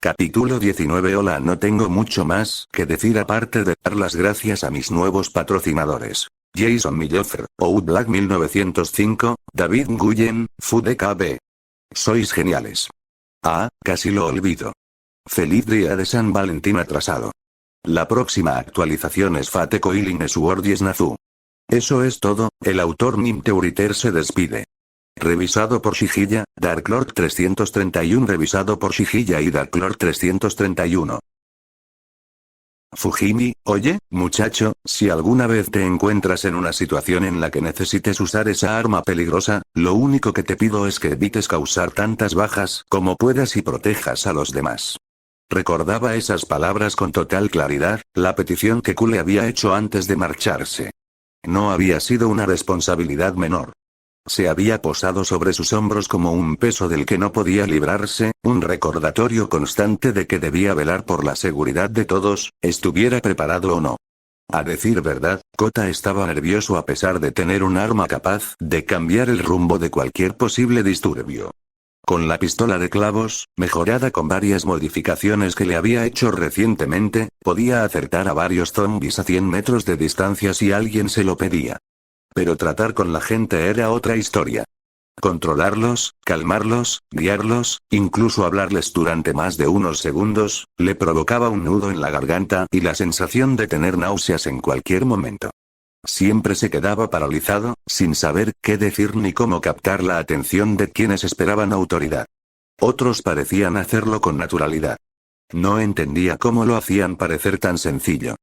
Capítulo 19. Hola, no tengo mucho más que decir aparte de dar las gracias a mis nuevos patrocinadores. Jason Milloffer, Outblack 1905, David Nguyen, FUDKB. Sois geniales. Casi lo olvido. Feliz día de San Valentín atrasado. La próxima actualización es Fate Coiling Sword y Snazu. Eso es todo, el autor Nim Teuriter se despide. Revisado por Shigiya, Darklord 331. Revisado por Shigiya y Darklord 331. Fujimi, oye, muchacho, si alguna vez te encuentras en una situación en la que necesites usar esa arma peligrosa, lo único que te pido es que evites causar tantas bajas como puedas y protejas a los demás. Recordaba esas palabras con total claridad, la petición que Q le había hecho antes de marcharse. No había sido una responsabilidad menor. Se había posado sobre sus hombros como un peso del que no podía librarse, un recordatorio constante de que debía velar por la seguridad de todos, estuviera preparado o no. A decir verdad, Kota estaba nervioso a pesar de tener un arma capaz de cambiar el rumbo de cualquier posible disturbio. Con la pistola de clavos, mejorada con varias modificaciones que le había hecho recientemente, podía acertar a varios zombies a 100 metros de distancia si alguien se lo pedía. Pero tratar con la gente era otra historia. Controlarlos, calmarlos, guiarlos, incluso hablarles durante más de unos segundos, le provocaba un nudo en la garganta y la sensación de tener náuseas en cualquier momento. Siempre se quedaba paralizado, sin saber qué decir ni cómo captar la atención de quienes esperaban autoridad. Otros parecían hacerlo con naturalidad. No entendía cómo lo hacían parecer tan sencillo.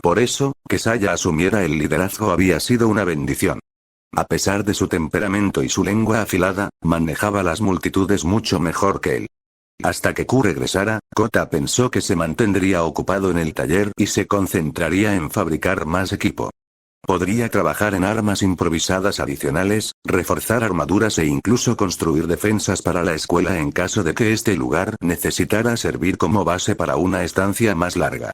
Por eso, que Saya asumiera el liderazgo había sido una bendición. A pesar de su temperamento y su lengua afilada, manejaba las multitudes mucho mejor que él. Hasta que Q regresara, Kota pensó que se mantendría ocupado en el taller y se concentraría en fabricar más equipo. Podría trabajar en armas improvisadas adicionales, reforzar armaduras e incluso construir defensas para la escuela en caso de que este lugar necesitara servir como base para una estancia más larga.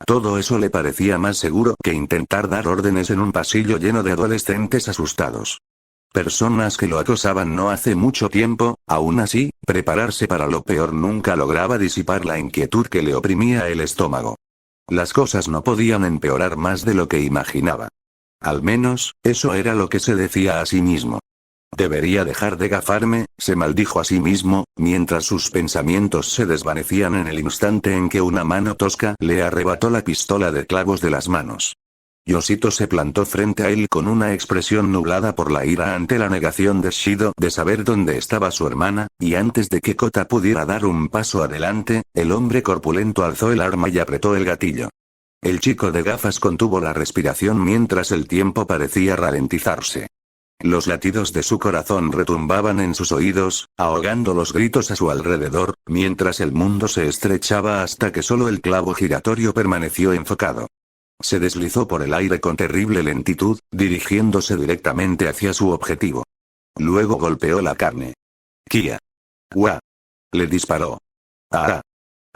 Todo eso le parecía más seguro que intentar dar órdenes en un pasillo lleno de adolescentes asustados. Personas que lo acosaban no hace mucho tiempo, aún así, prepararse para lo peor nunca lograba disipar la inquietud que le oprimía el estómago. Las cosas no podían empeorar más de lo que imaginaba. Al menos, eso era lo que se decía a sí mismo. Debería dejar de gafarme, se maldijo a sí mismo, mientras sus pensamientos se desvanecían en el instante en que una mano tosca le arrebató la pistola de clavos de las manos. Yoshito se plantó frente a él con una expresión nublada por la ira ante la negación de Shido de saber dónde estaba su hermana, y antes de que Kota pudiera dar un paso adelante, el hombre corpulento alzó el arma y apretó el gatillo. El chico de gafas contuvo la respiración mientras el tiempo parecía ralentizarse. Los latidos de su corazón retumbaban en sus oídos, ahogando los gritos a su alrededor, mientras el mundo se estrechaba hasta que solo el clavo giratorio permaneció enfocado. Se deslizó por el aire con terrible lentitud, dirigiéndose directamente hacia su objetivo. Luego golpeó la carne. Kia. ¡Wa! Le disparó. ¡Ah!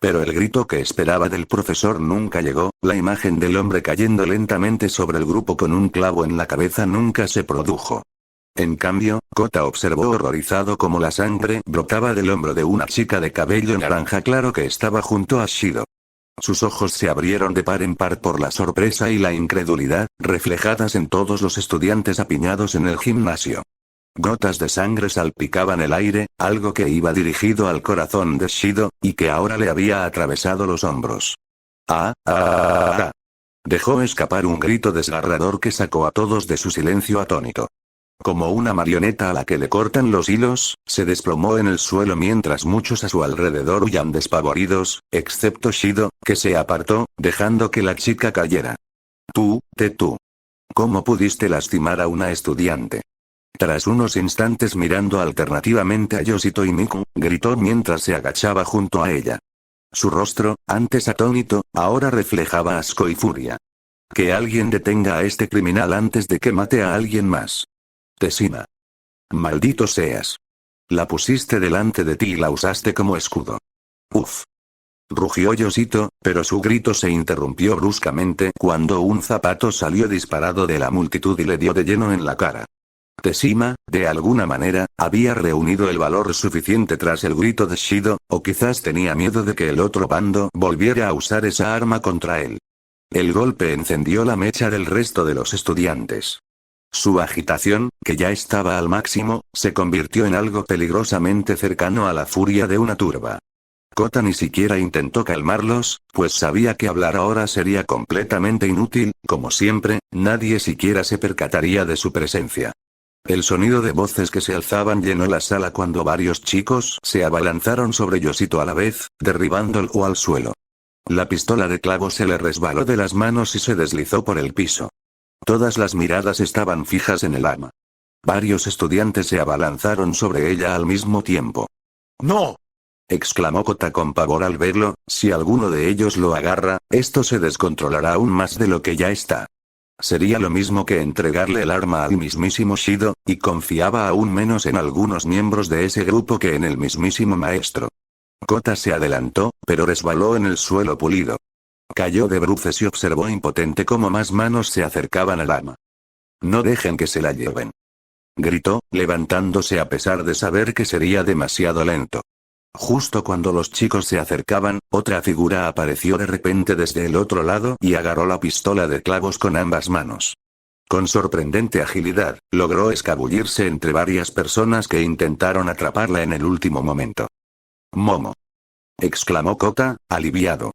Pero el grito que esperaba del profesor nunca llegó, la imagen del hombre cayendo lentamente sobre el grupo con un clavo en la cabeza nunca se produjo. En cambio, Kota observó horrorizado cómo la sangre brotaba del hombro de una chica de cabello naranja claro que estaba junto a Shido. Sus ojos se abrieron de par en par por la sorpresa y la incredulidad, reflejadas en todos los estudiantes apiñados en el gimnasio. Gotas de sangre salpicaban el aire, algo que iba dirigido al corazón de Shido, y que ahora le había atravesado los hombros. Dejó escapar un grito desgarrador que sacó a todos de su silencio atónito. Como una marioneta a la que le cortan los hilos, se desplomó en el suelo mientras muchos a su alrededor huían despavoridos, excepto Shido, que se apartó, dejando que la chica cayera. Tú. ¿Cómo pudiste lastimar a una estudiante? Tras unos instantes mirando alternativamente a Yoshito y Miku, gritó mientras se agachaba junto a ella. Su rostro, antes atónito, ahora reflejaba asco y furia. Que alguien detenga a este criminal antes de que mate a alguien más. Tessina. Maldito seas. La pusiste delante de ti y la usaste como escudo. Uf. Rugió Yoshito, pero su grito se interrumpió bruscamente cuando un zapato salió disparado de la multitud y le dio de lleno en la cara. Teshima, de alguna manera, había reunido el valor suficiente tras el grito de Shido, o quizás tenía miedo de que el otro bando volviera a usar esa arma contra él. El golpe encendió la mecha del resto de los estudiantes. Su agitación, que ya estaba al máximo, se convirtió en algo peligrosamente cercano a la furia de una turba. Kota ni siquiera intentó calmarlos, pues sabía que hablar ahora sería completamente inútil, como siempre, nadie siquiera se percataría de su presencia. El sonido de voces que se alzaban llenó la sala cuando varios chicos se abalanzaron sobre Yoshito a la vez, derribándolo al suelo. La pistola de clavos se le resbaló de las manos y se deslizó por el piso. Todas las miradas estaban fijas en el arma. Varios estudiantes se abalanzaron sobre ella al mismo tiempo. ¡No! Exclamó Kota con pavor al verlo, si alguno de ellos lo agarra, esto se descontrolará aún más de lo que ya está. Sería lo mismo que entregarle el arma al mismísimo Shido, y confiaba aún menos en algunos miembros de ese grupo que en el mismísimo maestro. Kota se adelantó, pero resbaló en el suelo pulido. Cayó de bruces y observó impotente cómo más manos se acercaban al arma. «No dejen que se la lleven», gritó, levantándose a pesar de saber que sería demasiado lento. Justo cuando los chicos se acercaban, otra figura apareció de repente desde el otro lado y agarró la pistola de clavos con ambas manos. Con sorprendente agilidad, logró escabullirse entre varias personas que intentaron atraparla en el último momento. «Momo», exclamó Kota, aliviado.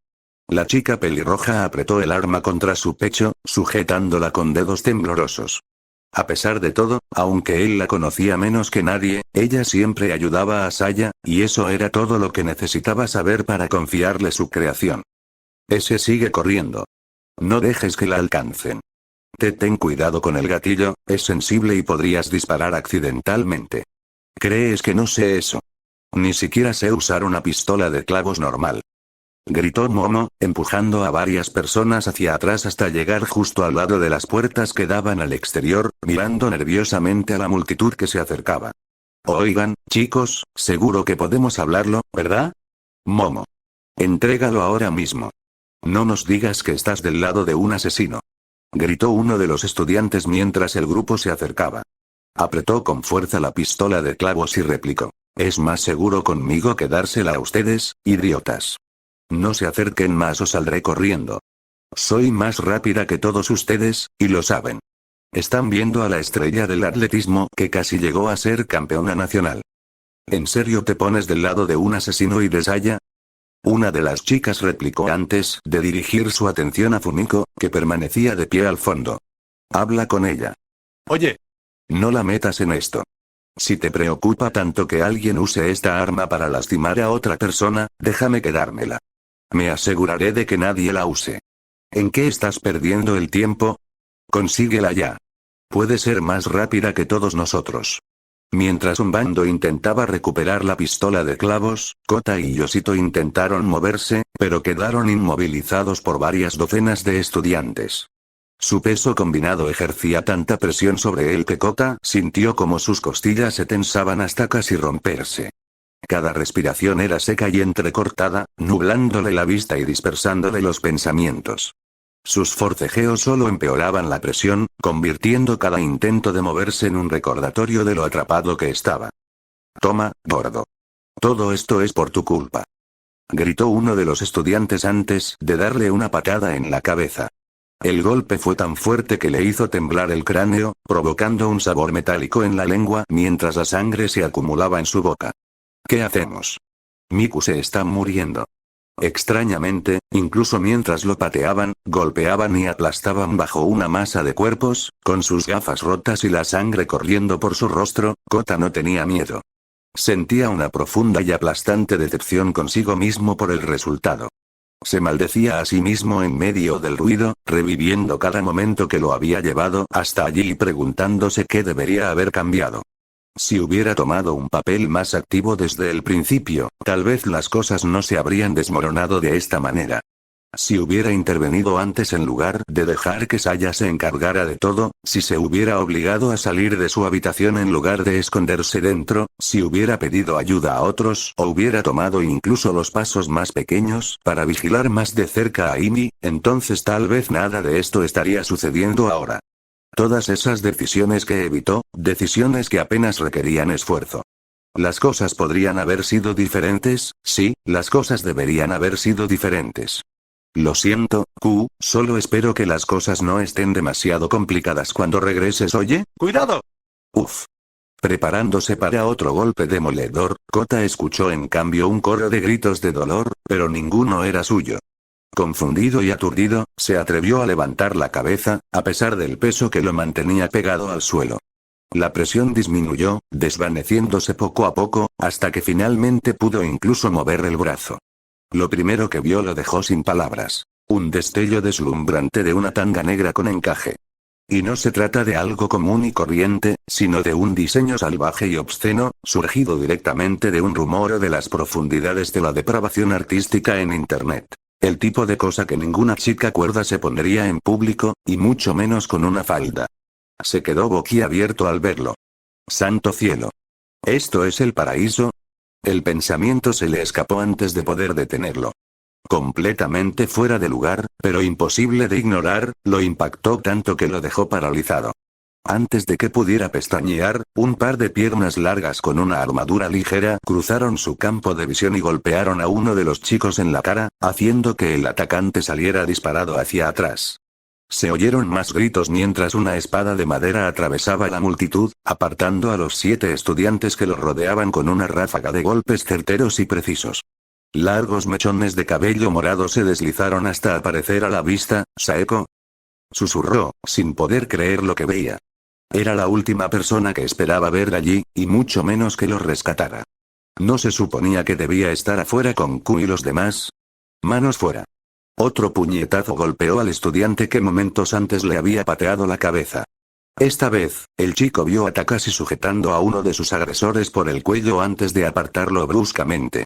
La chica pelirroja apretó el arma contra su pecho, sujetándola con dedos temblorosos. A pesar de todo, aunque él la conocía menos que nadie, ella siempre ayudaba a Saya, y eso era todo lo que necesitaba saber para confiarle su creación. Ese sigue corriendo. No dejes que la alcancen. Ten cuidado con el gatillo, es sensible y podrías disparar accidentalmente. ¿Crees que no sé eso? Ni siquiera sé usar una pistola de clavos normal. Gritó Momo, empujando a varias personas hacia atrás hasta llegar justo al lado de las puertas que daban al exterior, mirando nerviosamente a la multitud que se acercaba. Oigan, chicos, seguro que podemos hablarlo, ¿verdad? Momo. Entrégalo ahora mismo. No nos digas que estás del lado de un asesino. Gritó uno de los estudiantes mientras el grupo se acercaba. Apretó con fuerza la pistola de clavos y replicó. Es más seguro conmigo que dársela a ustedes, idiotas. No se acerquen más o saldré corriendo. Soy más rápida que todos ustedes, y lo saben. Están viendo a la estrella del atletismo que casi llegó a ser campeona nacional. ¿En serio te pones del lado de un asesino y de Saya? Una de las chicas replicó antes de dirigir su atención a Fumiko, que permanecía de pie al fondo. Habla con ella. Oye. No la metas en esto. Si te preocupa tanto que alguien use esta arma para lastimar a otra persona, déjame quedármela. Me aseguraré de que nadie la use. ¿En qué estás perdiendo el tiempo? Consíguela ya. Puede ser más rápida que todos nosotros. Mientras un bando intentaba recuperar la pistola de clavos, Kota y Yoshito intentaron moverse, pero quedaron inmovilizados por varias docenas de estudiantes. Su peso combinado ejercía tanta presión sobre él que Kota sintió como sus costillas se tensaban hasta casi romperse. Cada respiración era seca y entrecortada, nublándole la vista y dispersándole los pensamientos. Sus forcejeos solo empeoraban la presión, convirtiendo cada intento de moverse en un recordatorio de lo atrapado que estaba. Toma, gordo. Todo esto es por tu culpa. Gritó uno de los estudiantes antes de darle una patada en la cabeza. El golpe fue tan fuerte que le hizo temblar el cráneo, provocando un sabor metálico en la lengua mientras la sangre se acumulaba en su boca. ¿Qué hacemos? Miku se está muriendo. Extrañamente, incluso mientras lo pateaban, golpeaban y aplastaban bajo una masa de cuerpos, con sus gafas rotas y la sangre corriendo por su rostro, Kota no tenía miedo. Sentía una profunda y aplastante decepción consigo mismo por el resultado. Se maldecía a sí mismo en medio del ruido, reviviendo cada momento que lo había llevado hasta allí y preguntándose qué debería haber cambiado. Si hubiera tomado un papel más activo desde el principio, tal vez las cosas no se habrían desmoronado de esta manera. Si hubiera intervenido antes en lugar de dejar que Saya se encargara de todo, si se hubiera obligado a salir de su habitación en lugar de esconderse dentro, si hubiera pedido ayuda a otros o hubiera tomado incluso los pasos más pequeños para vigilar más de cerca a Amy, entonces tal vez nada de esto estaría sucediendo ahora. Todas esas decisiones que evitó, decisiones que apenas requerían esfuerzo. Las cosas podrían haber sido diferentes, sí, las cosas deberían haber sido diferentes. Lo siento, Q, solo espero que las cosas no estén demasiado complicadas cuando regreses. Oye, cuidado. Uf. Preparándose para otro golpe demoledor, Kota escuchó en cambio un coro de gritos de dolor, pero ninguno era suyo. Confundido y aturdido, se atrevió a levantar la cabeza, a pesar del peso que lo mantenía pegado al suelo. La presión disminuyó, desvaneciéndose poco a poco, hasta que finalmente pudo incluso mover el brazo. Lo primero que vio lo dejó sin palabras. Un destello deslumbrante de una tanga negra con encaje. Y no se trata de algo común y corriente, sino de un diseño salvaje y obsceno, surgido directamente de un rumor de las profundidades de la depravación artística en Internet. El tipo de cosa que ninguna chica cuerda se pondría en público, y mucho menos con una falda. Se quedó boquiabierto al verlo. ¡Santo cielo! ¿Esto es el paraíso? El pensamiento se le escapó antes de poder detenerlo. Completamente fuera de lugar, pero imposible de ignorar, lo impactó tanto que lo dejó paralizado. Antes de que pudiera pestañear, un par de piernas largas con una armadura ligera cruzaron su campo de visión y golpearon a uno de los chicos en la cara, haciendo que el atacante saliera disparado hacia atrás. Se oyeron más gritos mientras una espada de madera atravesaba la multitud, apartando a los 7 estudiantes que lo rodeaban con una ráfaga de golpes certeros y precisos. Largos mechones de cabello morado se deslizaron hasta aparecer a la vista. «Saeko», susurró, sin poder creer lo que veía. Era la última persona que esperaba ver allí, y mucho menos que lo rescatara. ¿No se suponía que debía estar afuera con Q y los demás? Manos fuera. Otro puñetazo golpeó al estudiante que momentos antes le había pateado la cabeza. Esta vez, el chico vio a Takashi sujetando a uno de sus agresores por el cuello antes de apartarlo bruscamente.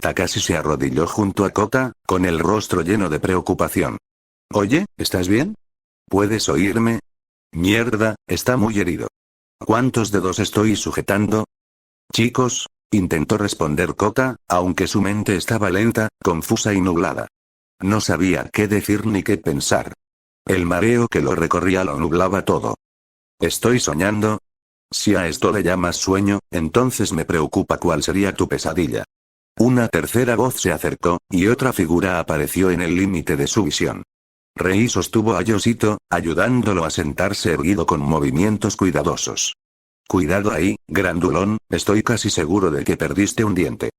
Takashi se arrodilló junto a Kota, con el rostro lleno de preocupación. «Oye, ¿estás bien? ¿Puedes oírme? Mierda, está muy herido. ¿Cuántos dedos estoy sujetando?» «Chicos», intentó responder Kota, aunque su mente estaba lenta, confusa y nublada. No sabía qué decir ni qué pensar. El mareo que lo recorría lo nublaba todo. ¿Estoy soñando? Si a esto le llamas sueño, entonces me preocupa cuál sería tu pesadilla. Una tercera voz se acercó, y otra figura apareció en el límite de su visión. Rei sostuvo a Yoshito, ayudándolo a sentarse erguido con movimientos cuidadosos. «Cuidado ahí, grandulón, estoy casi seguro de que perdiste un diente.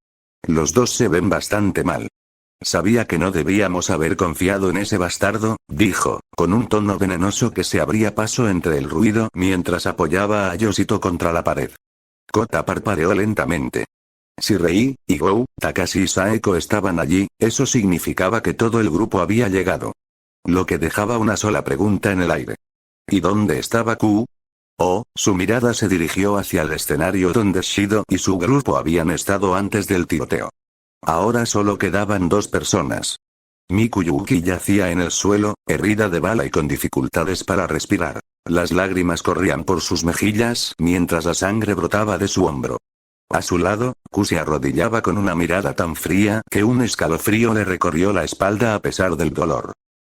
Los dos se ven bastante mal». «Sabía que no debíamos haber confiado en ese bastardo», dijo, con un tono venenoso que se abría paso entre el ruido mientras apoyaba a Yoshito contra la pared. Kota parpadeó lentamente. Si Rei, Igou, Takashi y Saeko estaban allí, eso significaba que todo el grupo había llegado. Lo que dejaba una sola pregunta en el aire. ¿Y dónde estaba Q? Su mirada se dirigió hacia el escenario donde Shido y su grupo habían estado antes del tiroteo. Ahora solo quedaban 2 personas. Mikuyuki yacía en el suelo, herida de bala y con dificultades para respirar. Las lágrimas corrían por sus mejillas mientras la sangre brotaba de su hombro. A su lado, Q se arrodillaba con una mirada tan fría que un escalofrío le recorrió la espalda a pesar del dolor.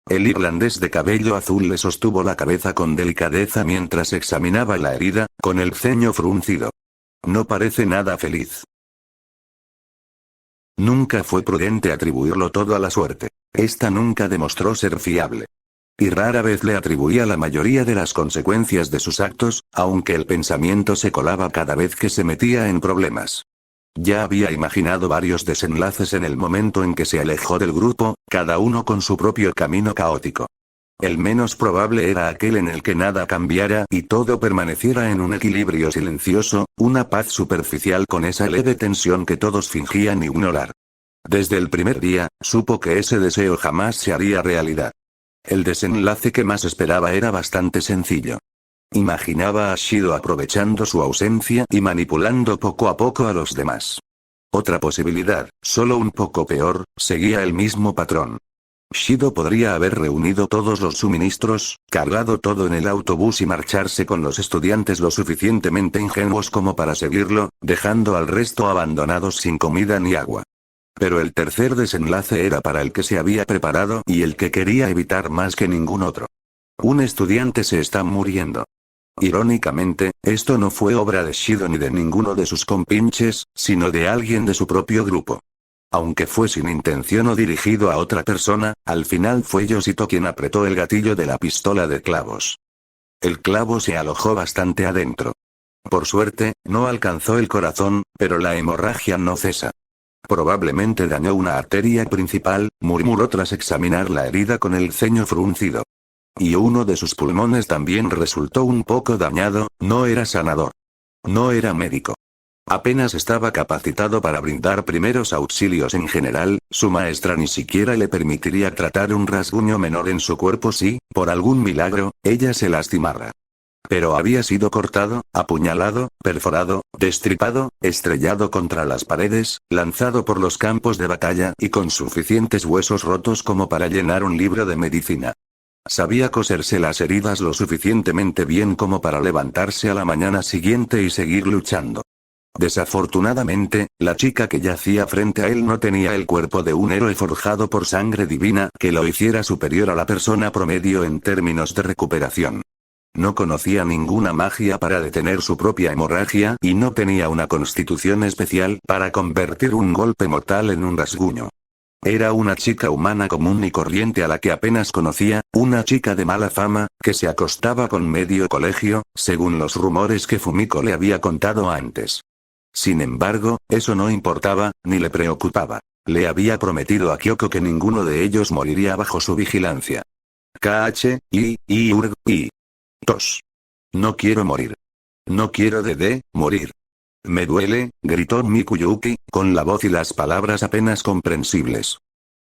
El irlandés de cabello azul le sostuvo la cabeza con delicadeza mientras examinaba la herida, con el ceño fruncido. No parece nada feliz. Nunca fue prudente atribuirlo todo a la suerte. Esta nunca demostró ser fiable. Y rara vez le atribuía la mayoría de las consecuencias de sus actos, aunque el pensamiento se colaba cada vez que se metía en problemas. Ya había imaginado varios desenlaces en el momento en que se alejó del grupo, cada uno con su propio camino caótico. El menos probable era aquel en el que nada cambiara y todo permaneciera en un equilibrio silencioso, una paz superficial con esa leve tensión que todos fingían ignorar. Desde el primer día, supo que ese deseo jamás se haría realidad. El desenlace que más esperaba era bastante sencillo. Imaginaba a Shido aprovechando su ausencia y manipulando poco a poco a los demás. Otra posibilidad, solo un poco peor, seguía el mismo patrón. Shido podría haber reunido todos los suministros, cargado todo en el autobús y marcharse con los estudiantes lo suficientemente ingenuos como para seguirlo, dejando al resto abandonados sin comida ni agua. Pero el tercer desenlace era para el que se había preparado y el que quería evitar más que ningún otro. Un estudiante se está muriendo. Irónicamente, esto no fue obra de Shido ni de ninguno de sus compinches, sino de alguien de su propio grupo. Aunque fue sin intención o dirigido a otra persona, al final fue Yoshito quien apretó el gatillo de la pistola de clavos. El clavo se alojó bastante adentro. Por suerte, no alcanzó el corazón, pero la hemorragia no cesa. Probablemente dañó una arteria principal, murmuró tras examinar la herida con el ceño fruncido. Y uno de sus pulmones también resultó un poco dañado, no era sanador. No era médico. Apenas estaba capacitado para brindar primeros auxilios en general, su maestra ni siquiera le permitiría tratar un rasguño menor en su cuerpo si, por algún milagro, ella se lastimara. Pero había sido cortado, apuñalado, perforado, destripado, estrellado contra las paredes, lanzado por los campos de batalla y con suficientes huesos rotos como para llenar un libro de medicina. Sabía coserse las heridas lo suficientemente bien como para levantarse a la mañana siguiente y seguir luchando. Desafortunadamente, la chica que yacía frente a él no tenía el cuerpo de un héroe forjado por sangre divina que lo hiciera superior a la persona promedio en términos de recuperación. No conocía ninguna magia para detener su propia hemorragia y no tenía una constitución especial para convertir un golpe mortal en un rasguño. Era una chica humana común y corriente a la que apenas conocía, una chica de mala fama, que se acostaba con medio colegio, según los rumores que Fumiko le había contado antes. Sin embargo, eso no importaba, ni le preocupaba. Le había prometido a Kyoko que ninguno de ellos moriría bajo su vigilancia. K-H-I-I-U-R-I. Tos. No quiero morir. No quiero morir. Me duele, gritó Mikuyuki, con la voz y las palabras apenas comprensibles.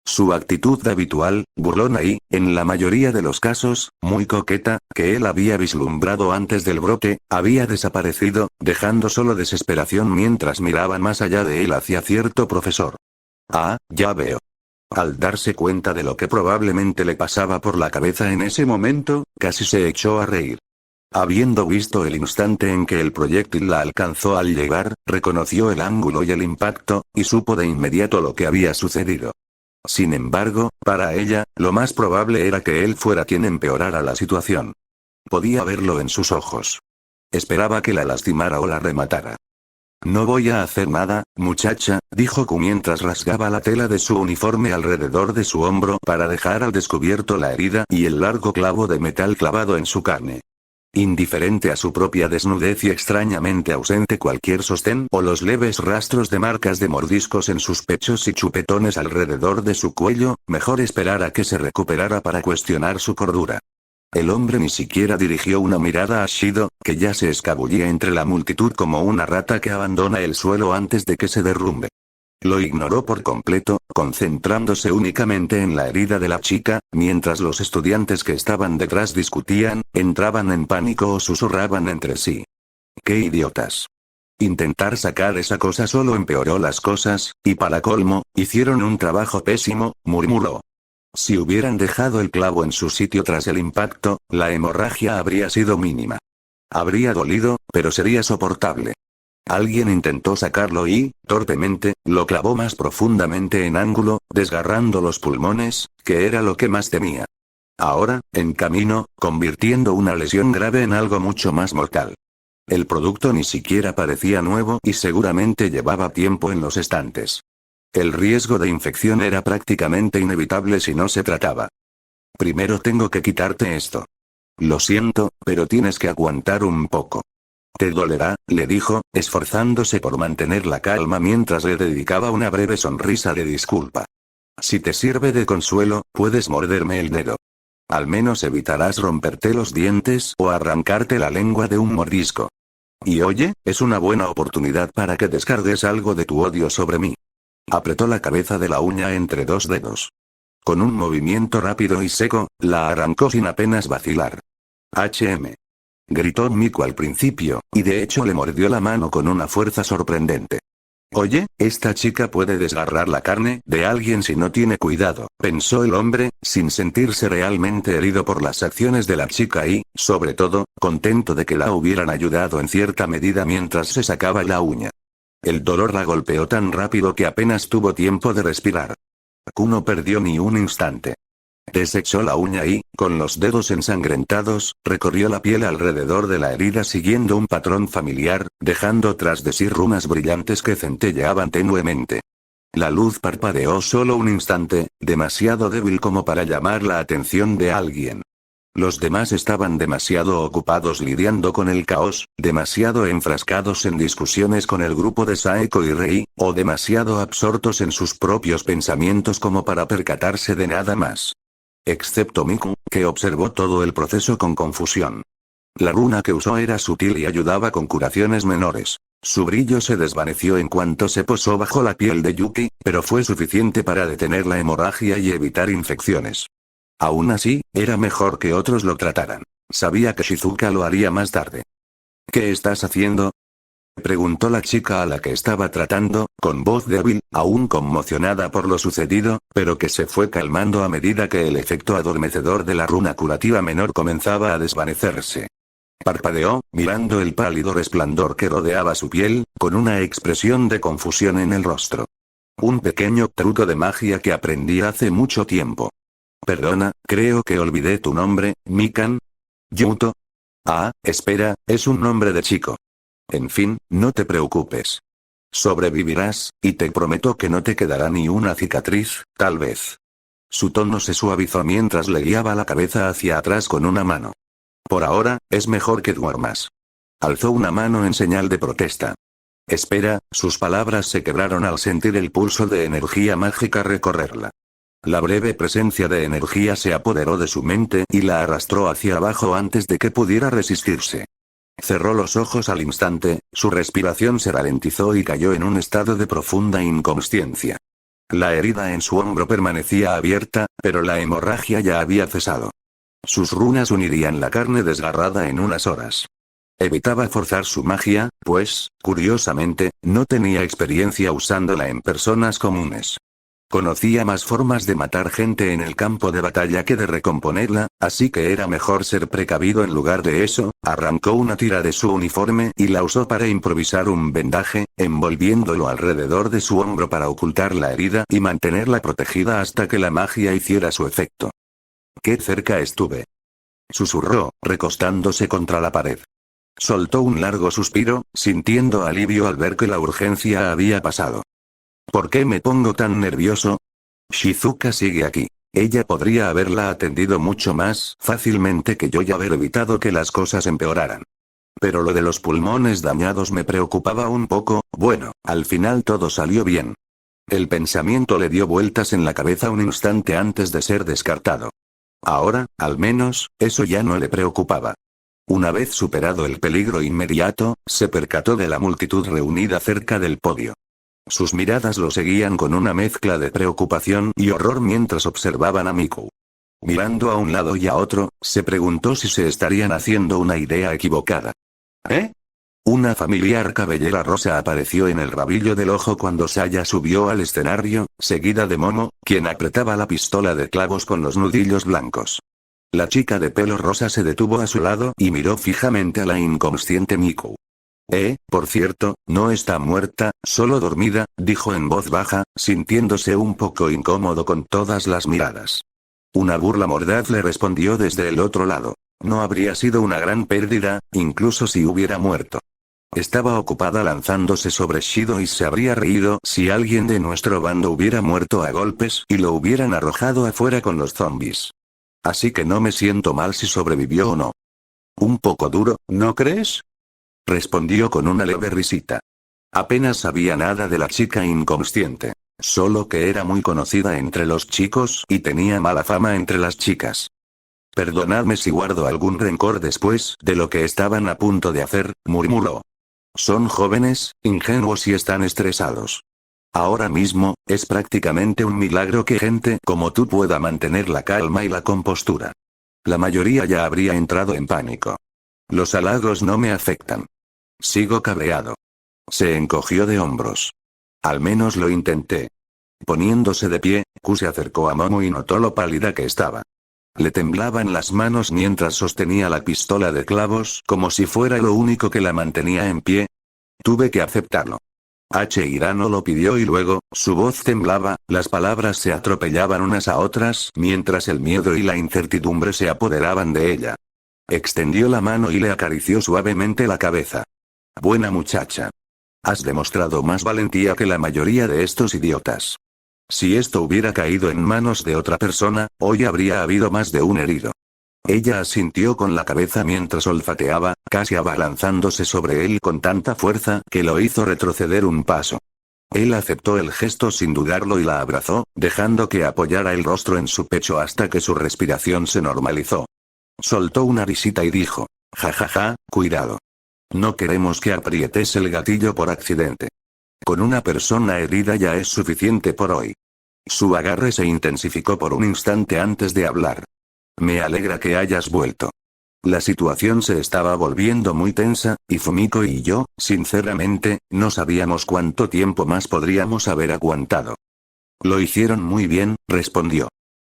Su actitud habitual, burlona y, en la mayoría de los casos, muy coqueta, que él había vislumbrado antes del brote, había desaparecido, dejando solo desesperación mientras miraba más allá de él hacia cierto profesor. Ah, ya veo. Al darse cuenta de lo que probablemente le pasaba por la cabeza en ese momento, casi se echó a reír. Habiendo visto el instante en que el proyectil la alcanzó al llegar, reconoció el ángulo y el impacto, y supo de inmediato lo que había sucedido. Sin embargo, para ella, lo más probable era que él fuera quien empeorara la situación. Podía verlo en sus ojos. Esperaba que la lastimara o la rematara. No voy a hacer nada, muchacha, dijo Ku mientras rasgaba la tela de su uniforme alrededor de su hombro para dejar al descubierto la herida y el largo clavo de metal clavado en su carne. Indiferente a su propia desnudez y extrañamente ausente cualquier sostén o los leves rastros de marcas de mordiscos en sus pechos y chupetones alrededor de su cuello, mejor esperar a que se recuperara para cuestionar su cordura. El hombre ni siquiera dirigió una mirada a Shido, que ya se escabullía entre la multitud como una rata que abandona el suelo antes de que se derrumbe. Lo ignoró por completo, concentrándose únicamente en la herida de la chica, mientras los estudiantes que estaban detrás discutían, entraban en pánico o susurraban entre sí. ¡Qué idiotas! Intentar sacar esa cosa solo empeoró las cosas, y para colmo, hicieron un trabajo pésimo, murmuró. Si hubieran dejado el clavo en su sitio tras el impacto, la hemorragia habría sido mínima. Habría dolido, pero sería soportable. Alguien intentó sacarlo y, torpemente, lo clavó más profundamente en ángulo, desgarrando los pulmones, que era lo que más temía. Ahora, en camino, convirtiendo una lesión grave en algo mucho más mortal. El producto ni siquiera parecía nuevo y seguramente llevaba tiempo en los estantes. El riesgo de infección era prácticamente inevitable si no se trataba. Primero tengo que quitarte esto. Lo siento, pero tienes que aguantar un poco. Te dolerá, le dijo, esforzándose por mantener la calma mientras le dedicaba una breve sonrisa de disculpa. Si te sirve de consuelo, puedes morderme el dedo. Al menos evitarás romperte los dientes o arrancarte la lengua de un mordisco. Y oye, es una buena oportunidad para que descargues algo de tu odio sobre mí. Apretó la cabeza de la uña entre dos dedos. Con un movimiento rápido y seco, la arrancó sin apenas vacilar. Gritó Miku al principio, y de hecho le mordió la mano con una fuerza sorprendente. Oye, esta chica puede desgarrar la carne de alguien si no tiene cuidado, pensó el hombre, sin sentirse realmente herido por las acciones de la chica y, sobre todo, contento de que la hubieran ayudado en cierta medida mientras se sacaba la uña. El dolor la golpeó tan rápido que apenas tuvo tiempo de respirar. Ku no perdió ni un instante. Desechó la uña y, con los dedos ensangrentados, recorrió la piel alrededor de la herida siguiendo un patrón familiar, dejando tras de sí runas brillantes que centelleaban tenuemente. La luz parpadeó solo un instante, demasiado débil como para llamar la atención de alguien. Los demás estaban demasiado ocupados lidiando con el caos, demasiado enfrascados en discusiones con el grupo de Saeko y Rei, o demasiado absortos en sus propios pensamientos como para percatarse de nada más. Excepto Miku, que observó todo el proceso con confusión. La runa que usó era sutil y ayudaba con curaciones menores. Su brillo se desvaneció en cuanto se posó bajo la piel de Yuki, pero fue suficiente para detener la hemorragia y evitar infecciones. Aún así, era mejor que otros lo trataran. Sabía que Shizuka lo haría más tarde. ¿Qué estás haciendo?, preguntó la chica a la que estaba tratando, con voz débil, aún conmocionada por lo sucedido, pero que se fue calmando a medida que el efecto adormecedor de la runa curativa menor comenzaba a desvanecerse. Parpadeó, mirando el pálido resplandor que rodeaba su piel, con una expresión de confusión en el rostro. Un pequeño truco de magia que aprendí hace mucho tiempo. Perdona, creo que olvidé tu nombre, Mikan. Yuto. Ah, espera, es un nombre de chico. En fin, no te preocupes. Sobrevivirás, y te prometo que no te quedará ni una cicatriz, tal vez. Su tono se suavizó mientras le guiaba la cabeza hacia atrás con una mano. Por ahora, es mejor que duermas. Alzó una mano en señal de protesta. Espera, sus palabras se quebraron al sentir el pulso de energía mágica recorrerla. La breve presencia de energía se apoderó de su mente y la arrastró hacia abajo antes de que pudiera resistirse. Cerró los ojos al instante, su respiración se ralentizó y cayó en un estado de profunda inconsciencia. La herida en su hombro permanecía abierta, pero la hemorragia ya había cesado. Sus runas unirían la carne desgarrada en unas horas. Evitaba forzar su magia, pues, curiosamente, no tenía experiencia usándola en personas comunes. Conocía más formas de matar gente en el campo de batalla que de recomponerla, así que era mejor ser precavido en lugar de eso. Arrancó una tira de su uniforme y la usó para improvisar un vendaje, envolviéndolo alrededor de su hombro para ocultar la herida y mantenerla protegida hasta que la magia hiciera su efecto. «Qué cerca estuve», susurró, recostándose contra la pared. Soltó un largo suspiro, sintiendo alivio al ver que la urgencia había pasado. ¿Por qué me pongo tan nervioso? Shizuka sigue aquí. Ella podría haberla atendido mucho más fácilmente que yo y haber evitado que las cosas empeoraran. Pero lo de los pulmones dañados me preocupaba un poco. Bueno, al final todo salió bien. El pensamiento le dio vueltas en la cabeza un instante antes de ser descartado. Ahora, al menos, eso ya no le preocupaba. Una vez superado el peligro inmediato, se percató de la multitud reunida cerca del podio. Sus miradas lo seguían con una mezcla de preocupación y horror mientras observaban a Miku. Mirando a un lado y a otro, se preguntó si se estarían haciendo una idea equivocada. ¿Eh? Una familiar cabellera rosa apareció en el rabillo del ojo cuando Saya subió al escenario, seguida de Momo, quien apretaba la pistola de clavos con los nudillos blancos. La chica de pelo rosa se detuvo a su lado y miró fijamente a la inconsciente Miku. Por cierto, no está muerta, solo dormida, dijo en voz baja, sintiéndose un poco incómodo con todas las miradas. Una burla mordaz le respondió desde el otro lado. No habría sido una gran pérdida, incluso si hubiera muerto. Estaba ocupada lanzándose sobre Shido y se habría reído si alguien de nuestro bando hubiera muerto a golpes y lo hubieran arrojado afuera con los zombies. Así que no me siento mal si sobrevivió o no. Un poco duro, ¿no crees?, respondió con una leve risita. Apenas sabía nada de la chica inconsciente. Solo que era muy conocida entre los chicos y tenía mala fama entre las chicas. Perdonadme si guardo algún rencor después de lo que estaban a punto de hacer, murmuró. Son jóvenes, ingenuos y están estresados. Ahora mismo, es prácticamente un milagro que gente como tú pueda mantener la calma y la compostura. La mayoría ya habría entrado en pánico. Los halagos no me afectan. Sigo cabreado. Se encogió de hombros. Al menos lo intenté. Poniéndose de pie, Ku se acercó a Momo y notó lo pálida que estaba. Le temblaban las manos mientras sostenía la pistola de clavos como si fuera lo único que la mantenía en pie. Tuve que aceptarlo. Hirano lo pidió y luego, su voz temblaba, las palabras se atropellaban unas a otras mientras el miedo y la incertidumbre se apoderaban de ella. Extendió la mano y le acarició suavemente la cabeza. Buena muchacha. Has demostrado más valentía que la mayoría de estos idiotas. Si esto hubiera caído en manos de otra persona, hoy habría habido más de un herido. Ella asintió con la cabeza mientras olfateaba, casi abalanzándose sobre él con tanta fuerza que lo hizo retroceder un paso. Él aceptó el gesto sin dudarlo y la abrazó, dejando que apoyara el rostro en su pecho hasta que su respiración se normalizó. Soltó una risita y dijo, jajaja, cuidado. No queremos que aprietes el gatillo por accidente. Con una persona herida ya es suficiente por hoy. Su agarre se intensificó por un instante antes de hablar. Me alegra que hayas vuelto. La situación se estaba volviendo muy tensa, y Fumiko y yo, sinceramente, no sabíamos cuánto tiempo más podríamos haber aguantado. Lo hicieron muy bien, respondió.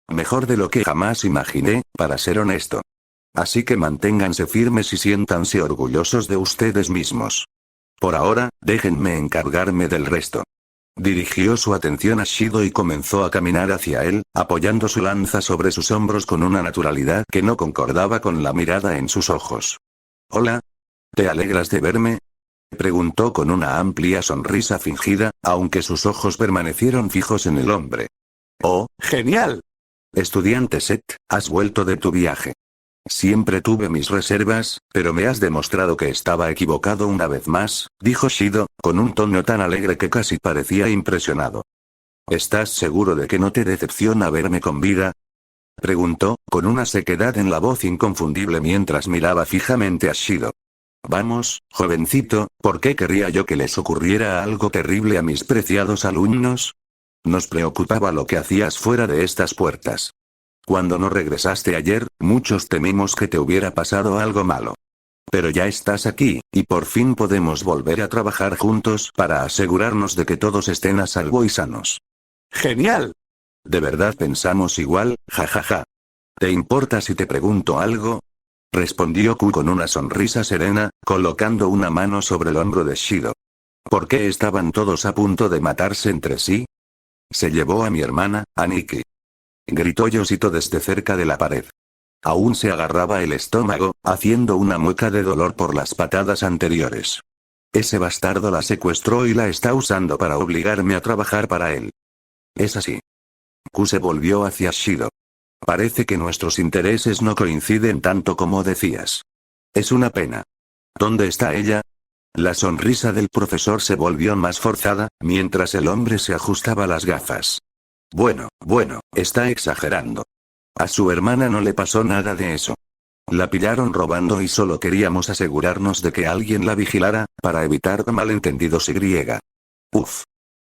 Mejor de lo que jamás imaginé, para ser honesto. Así que manténganse firmes y siéntanse orgullosos de ustedes mismos. Por ahora, déjenme encargarme del resto. Dirigió su atención a Shido y comenzó a caminar hacia él, apoyando su lanza sobre sus hombros con una naturalidad que no concordaba con la mirada en sus ojos. «Hola. ¿Te alegras de verme?», preguntó con una amplia sonrisa fingida, aunque sus ojos permanecieron fijos en el hombre. «Oh, genial. Estudiante Seth, has vuelto de tu viaje. Siempre tuve mis reservas, pero me has demostrado que estaba equivocado una vez más», dijo Shido, con un tono tan alegre que casi parecía impresionado. «¿Estás seguro de que no te decepciona verme con vida?», preguntó, con una sequedad en la voz inconfundible mientras miraba fijamente a Shido. «Vamos, jovencito, ¿por qué querría yo que les ocurriera algo terrible a mis preciados alumnos? Nos preocupaba lo que hacías fuera de estas puertas. Cuando no regresaste ayer, muchos temimos que te hubiera pasado algo malo. Pero ya estás aquí, y por fin podemos volver a trabajar juntos para asegurarnos de que todos estén a salvo y sanos». «¡Genial! De verdad pensamos igual, jajaja. ¿Te importa si te pregunto algo?», respondió Ku con una sonrisa serena, colocando una mano sobre el hombro de Shido. «¿Por qué estaban todos a punto de matarse entre sí? Se llevó a mi hermana, a Nikki», gritó Yoshito desde cerca de la pared. Aún se agarraba el estómago, haciendo una mueca de dolor por las patadas anteriores. «Ese bastardo la secuestró y la está usando para obligarme a trabajar para él». «Es así». Ku se volvió hacia Shido. «Parece que nuestros intereses no coinciden tanto como decías. Es una pena. ¿Dónde está ella?». La sonrisa del profesor se volvió más forzada, mientras el hombre se ajustaba las gafas. Bueno, está exagerando. A su hermana no le pasó nada de eso. La pillaron robando y solo queríamos asegurarnos de que alguien la vigilara, para evitar malentendidos y. Uf.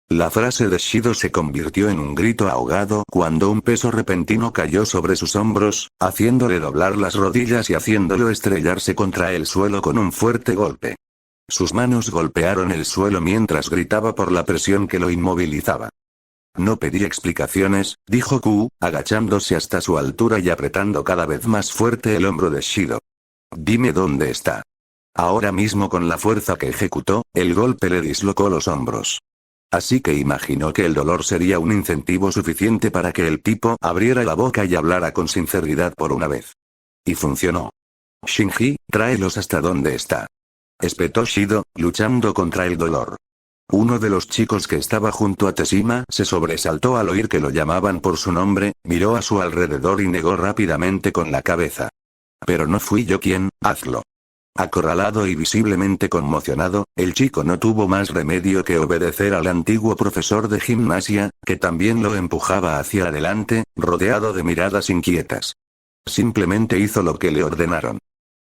La frase de Shido se convirtió en un grito ahogado cuando un peso repentino cayó sobre sus hombros, haciéndole doblar las rodillas y haciéndolo estrellarse contra el suelo con un fuerte golpe. Sus manos golpearon el suelo mientras gritaba por la presión que lo inmovilizaba. «No pedí explicaciones», dijo Ku, agachándose hasta su altura y apretando cada vez más fuerte el hombro de Shido. «Dime dónde está». Ahora mismo con la fuerza que ejecutó, el golpe le dislocó los hombros. Así que imaginó que el dolor sería un incentivo suficiente para que el tipo abriera la boca y hablara con sinceridad por una vez. Y funcionó. «Shinji, tráelos hasta donde está», espetó Shido, luchando contra el dolor. Uno de los chicos que estaba junto a Teshima se sobresaltó al oír que lo llamaban por su nombre, miró a su alrededor y negó rápidamente con la cabeza. «Pero no fui yo quien, hazlo». Acorralado y visiblemente conmocionado, el chico no tuvo más remedio que obedecer al antiguo profesor de gimnasia, que también lo empujaba hacia adelante, rodeado de miradas inquietas. Simplemente hizo lo que le ordenaron.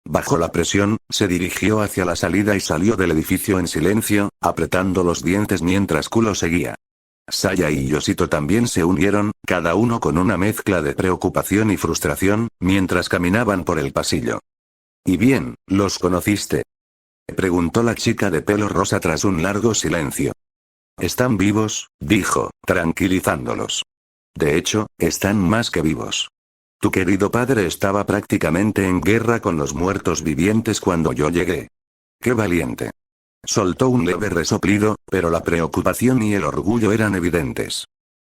Bajo la presión, se dirigió hacia la salida y salió del edificio en silencio, apretando los dientes mientras Ku lo seguía. Saya y Yoshito también se unieron, cada uno con una mezcla de preocupación y frustración, mientras caminaban por el pasillo. «¿Y bien, los conociste?», preguntó la chica de pelo rosa tras un largo silencio. «Están vivos», dijo, tranquilizándolos. «De hecho, están más que vivos. Tu querido padre estaba prácticamente en guerra con los muertos vivientes cuando yo llegué. ¡Qué valiente! Soltó un leve resoplido, pero la preocupación y el orgullo eran evidentes.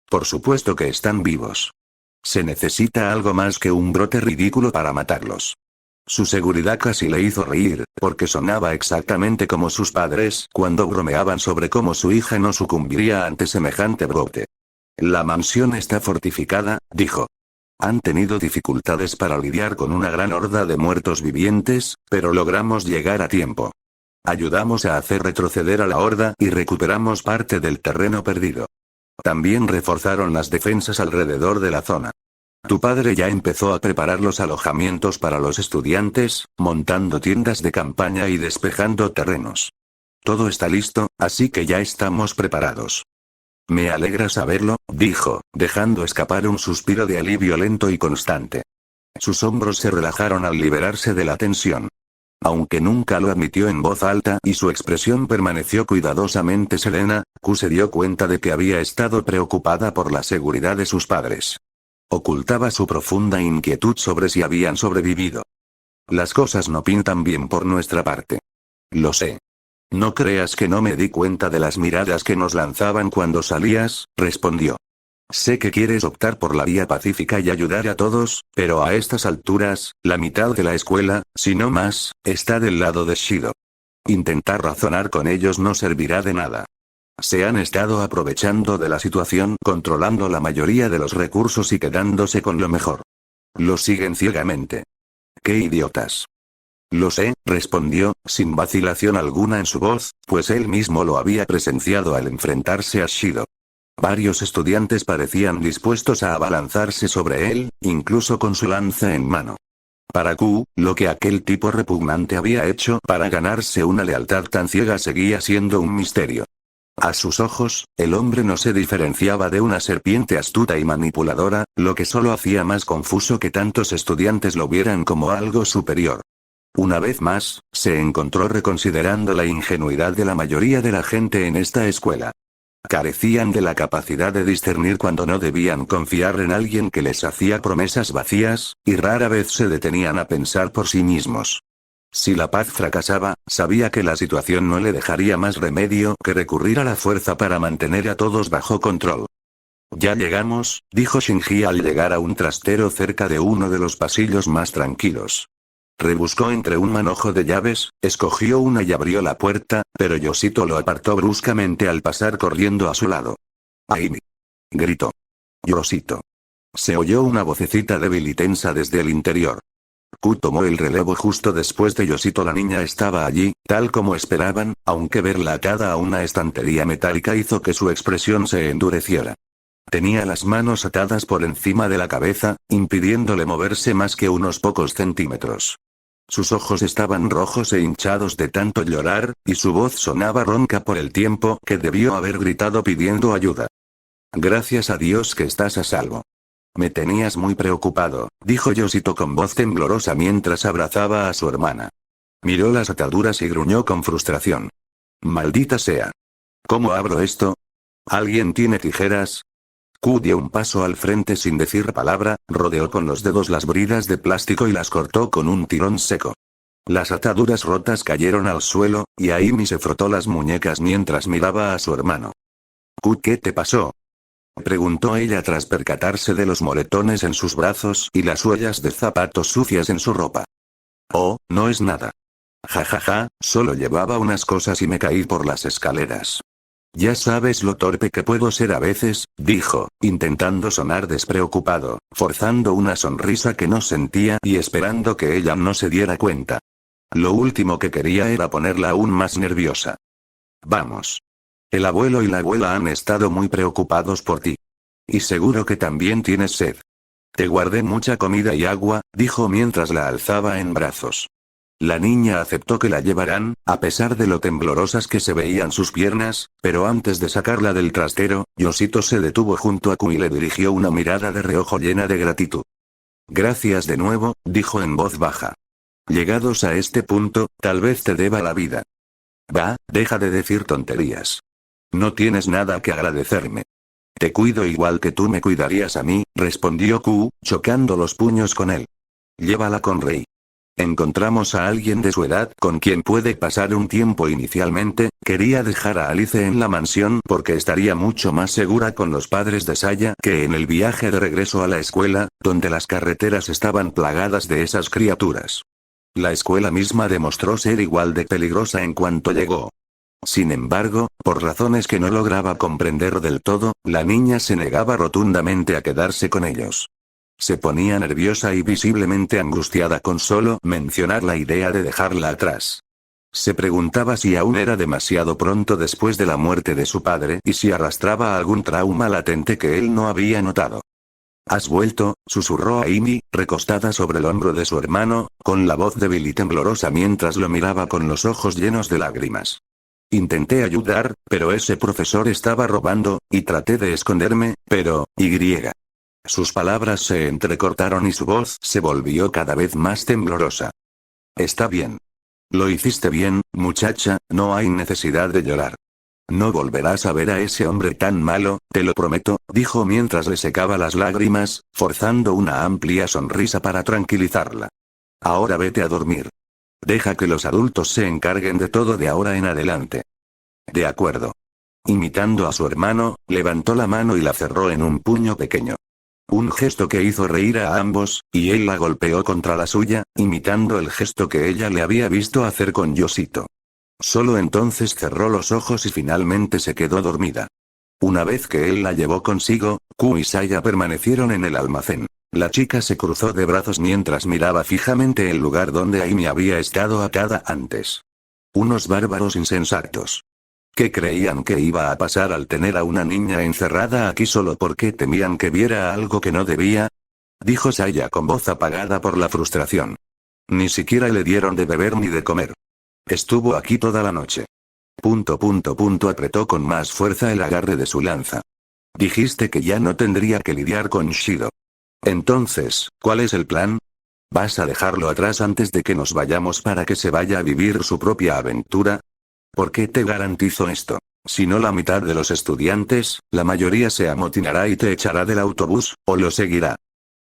Por supuesto que están vivos. Se necesita algo más que un brote ridículo para matarlos. Su seguridad casi le hizo reír, porque sonaba exactamente como sus padres cuando bromeaban sobre cómo su hija no sucumbiría ante semejante brote. La mansión está fortificada, dijo. Han tenido dificultades para lidiar con una gran horda de muertos vivientes, pero logramos llegar a tiempo. Ayudamos a hacer retroceder a la horda y recuperamos parte del terreno perdido. También reforzaron las defensas alrededor de la zona. Tu padre ya empezó a preparar los alojamientos para los estudiantes, montando tiendas de campaña y despejando terrenos. Todo está listo, así que ya estamos preparados. Me alegra saberlo, dijo, dejando escapar un suspiro de alivio lento y constante. Sus hombros se relajaron al liberarse de la tensión. Aunque nunca lo admitió en voz alta y su expresión permaneció cuidadosamente serena, Q se dio cuenta de que había estado preocupada por la seguridad de sus padres. Ocultaba su profunda inquietud sobre si habían sobrevivido. Las cosas no pintan bien por nuestra parte. Lo sé. No creas que no me di cuenta de las miradas que nos lanzaban cuando salías, respondió. Sé que quieres optar por la vía pacífica y ayudar a todos, pero a estas alturas, la mitad de la escuela, si no más, está del lado de Shido. Intentar razonar con ellos no servirá de nada. Se han estado aprovechando de la situación, controlando la mayoría de los recursos y quedándose con lo mejor. Lo siguen ciegamente. ¡Qué idiotas! Lo sé, respondió, sin vacilación alguna en su voz, pues él mismo lo había presenciado al enfrentarse a Shido. Varios estudiantes parecían dispuestos a abalanzarse sobre él, incluso con su lanza en mano. Para Q, lo que aquel tipo repugnante había hecho para ganarse una lealtad tan ciega seguía siendo un misterio. A sus ojos, el hombre no se diferenciaba de una serpiente astuta y manipuladora, lo que solo hacía más confuso que tantos estudiantes lo vieran como algo superior. Una vez más, se encontró reconsiderando la ingenuidad de la mayoría de la gente en esta escuela. Carecían de la capacidad de discernir cuando no debían confiar en alguien que les hacía promesas vacías, y rara vez se detenían a pensar por sí mismos. Si la paz fracasaba, sabía que la situación no le dejaría más remedio que recurrir a la fuerza para mantener a todos bajo control. Ya llegamos, dijo Shinji al llegar a un trastero cerca de uno de los pasillos más tranquilos. Rebuscó entre un manojo de llaves, escogió una y abrió la puerta, pero Yoshito lo apartó bruscamente al pasar corriendo a su lado. ¡Aimi! Gritó. Yoshito. Se oyó una vocecita débil y tensa desde el interior. Q tomó el relevo justo después de Yoshito. La niña estaba allí, tal como esperaban, aunque verla atada a una estantería metálica hizo que su expresión se endureciera. Tenía las manos atadas por encima de la cabeza, impidiéndole moverse más que unos pocos centímetros. Sus ojos estaban rojos e hinchados de tanto llorar, y su voz sonaba ronca por el tiempo que debió haber gritado pidiendo ayuda. Gracias a Dios que estás a salvo. Me tenías muy preocupado, dijo Yoshito con voz temblorosa mientras abrazaba a su hermana. Miró las ataduras y gruñó con frustración. Maldita sea. ¿Cómo abro esto? ¿Alguien tiene tijeras? Q dio un paso al frente sin decir palabra, rodeó con los dedos las bridas de plástico y las cortó con un tirón seco. Las ataduras rotas cayeron al suelo, y Aimi se frotó las muñecas mientras miraba a su hermano. Q, ¿qué te pasó? Preguntó ella tras percatarse de los moretones en sus brazos y las huellas de zapatos sucias en su ropa. Oh, no es nada. Jajaja, solo llevaba unas cosas y me caí por las escaleras. Ya sabes lo torpe que puedo ser a veces, dijo, intentando sonar despreocupado, forzando una sonrisa que no sentía y esperando que ella no se diera cuenta. Lo último que quería era ponerla aún más nerviosa. Vamos. El abuelo y la abuela han estado muy preocupados por ti. Y seguro que también tienes sed. Te guardé mucha comida y agua, dijo mientras la alzaba en brazos. La niña aceptó que la llevaran, a pesar de lo temblorosas que se veían sus piernas, pero antes de sacarla del trastero, Yoshito se detuvo junto a Q y le dirigió una mirada de reojo llena de gratitud. Gracias de nuevo, dijo en voz baja. Llegados a este punto, tal vez te deba la vida. Va, deja de decir tonterías. No tienes nada que agradecerme. Te cuido igual que tú me cuidarías a mí, respondió Q, chocando los puños con él. Llévala con Rei. Encontramos a alguien de su edad con quien puede pasar un tiempo inicialmente. Quería dejar a Alice en la mansión porque estaría mucho más segura con los padres de Saya que en el viaje de regreso a la escuela, donde las carreteras estaban plagadas de esas criaturas. La escuela misma demostró ser igual de peligrosa en cuanto llegó. Sin embargo, por razones que no lograba comprender del todo, la niña se negaba rotundamente a quedarse con ellos. Se ponía nerviosa y visiblemente angustiada con solo mencionar la idea de dejarla atrás. Se preguntaba si aún era demasiado pronto después de la muerte de su padre y si arrastraba algún trauma latente que él no había notado. «¿Has vuelto?», susurró Amy, recostada sobre el hombro de su hermano, con la voz débil y temblorosa mientras lo miraba con los ojos llenos de lágrimas. Intenté ayudar, pero ese profesor estaba robando, y traté de esconderme, pero, Sus palabras se entrecortaron y su voz se volvió cada vez más temblorosa. Está bien. Lo hiciste bien, muchacha, no hay necesidad de llorar. No volverás a ver a ese hombre tan malo, te lo prometo, dijo mientras le secaba las lágrimas, forzando una amplia sonrisa para tranquilizarla. Ahora vete a dormir. Deja que los adultos se encarguen de todo de ahora en adelante. De acuerdo. Imitando a su hermano, levantó la mano y la cerró en un puño pequeño. Un gesto que hizo reír a ambos, y él la golpeó contra la suya, imitando el gesto que ella le había visto hacer con Yoshito. Solo entonces cerró los ojos y finalmente se quedó dormida. Una vez que él la llevó consigo, Ku y Saya permanecieron en el almacén. La chica se cruzó de brazos mientras miraba fijamente el lugar donde Amy había estado atada antes. Unos bárbaros insensatos. ¿Qué creían que iba a pasar al tener a una niña encerrada aquí solo porque temían que viera algo que no debía? Dijo Saya con voz apagada por la frustración. Ni siquiera le dieron de beber ni de comer. Estuvo aquí toda la noche. Apretó con más fuerza el agarre de su lanza. Dijiste que ya no tendría que lidiar con Shido. Entonces, ¿cuál es el plan? ¿Vas a dejarlo atrás antes de que nos vayamos para que se vaya a vivir su propia aventura? ¿Por qué te garantizo esto? Si no la mitad de los estudiantes, la mayoría se amotinará y te echará del autobús, o lo seguirá.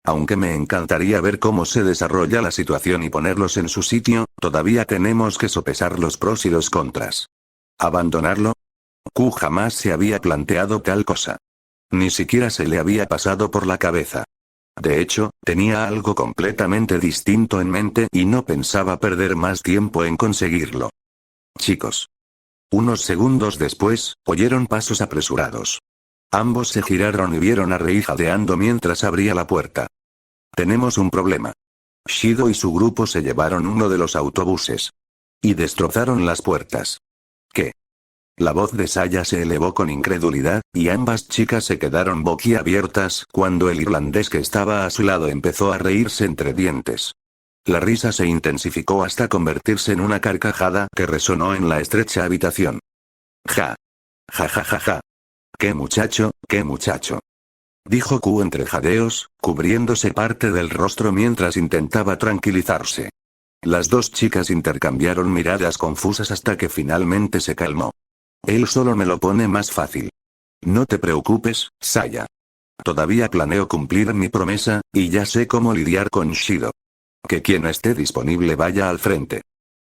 Aunque me encantaría ver cómo se desarrolla la situación y ponerlos en su sitio, todavía tenemos que sopesar los pros y los contras. ¿Abandonarlo? Q jamás se había planteado tal cosa. Ni siquiera se le había pasado por la cabeza. De hecho, tenía algo completamente distinto en mente y no pensaba perder más tiempo en conseguirlo. Chicos. Unos segundos después, oyeron pasos apresurados. Ambos se giraron y vieron a Rei jadeando mientras abría la puerta. Tenemos un problema. Shido y su grupo se llevaron uno de los autobuses. Y destrozaron las puertas. ¿Qué? La voz de Saya se elevó con incredulidad, y ambas chicas se quedaron boquiabiertas cuando el irlandés que estaba a su lado empezó a reírse entre dientes. La risa se intensificó hasta convertirse en una carcajada que resonó en la estrecha habitación. Ja. Ja ja ja ja. ¡Qué muchacho, qué muchacho! Dijo Q entre jadeos, cubriéndose parte del rostro mientras intentaba tranquilizarse. Las dos chicas intercambiaron miradas confusas hasta que finalmente se calmó. Él solo me lo pone más fácil. No te preocupes, Saya. Todavía planeo cumplir mi promesa, y ya sé cómo lidiar con Shido. Que quien esté disponible vaya al frente.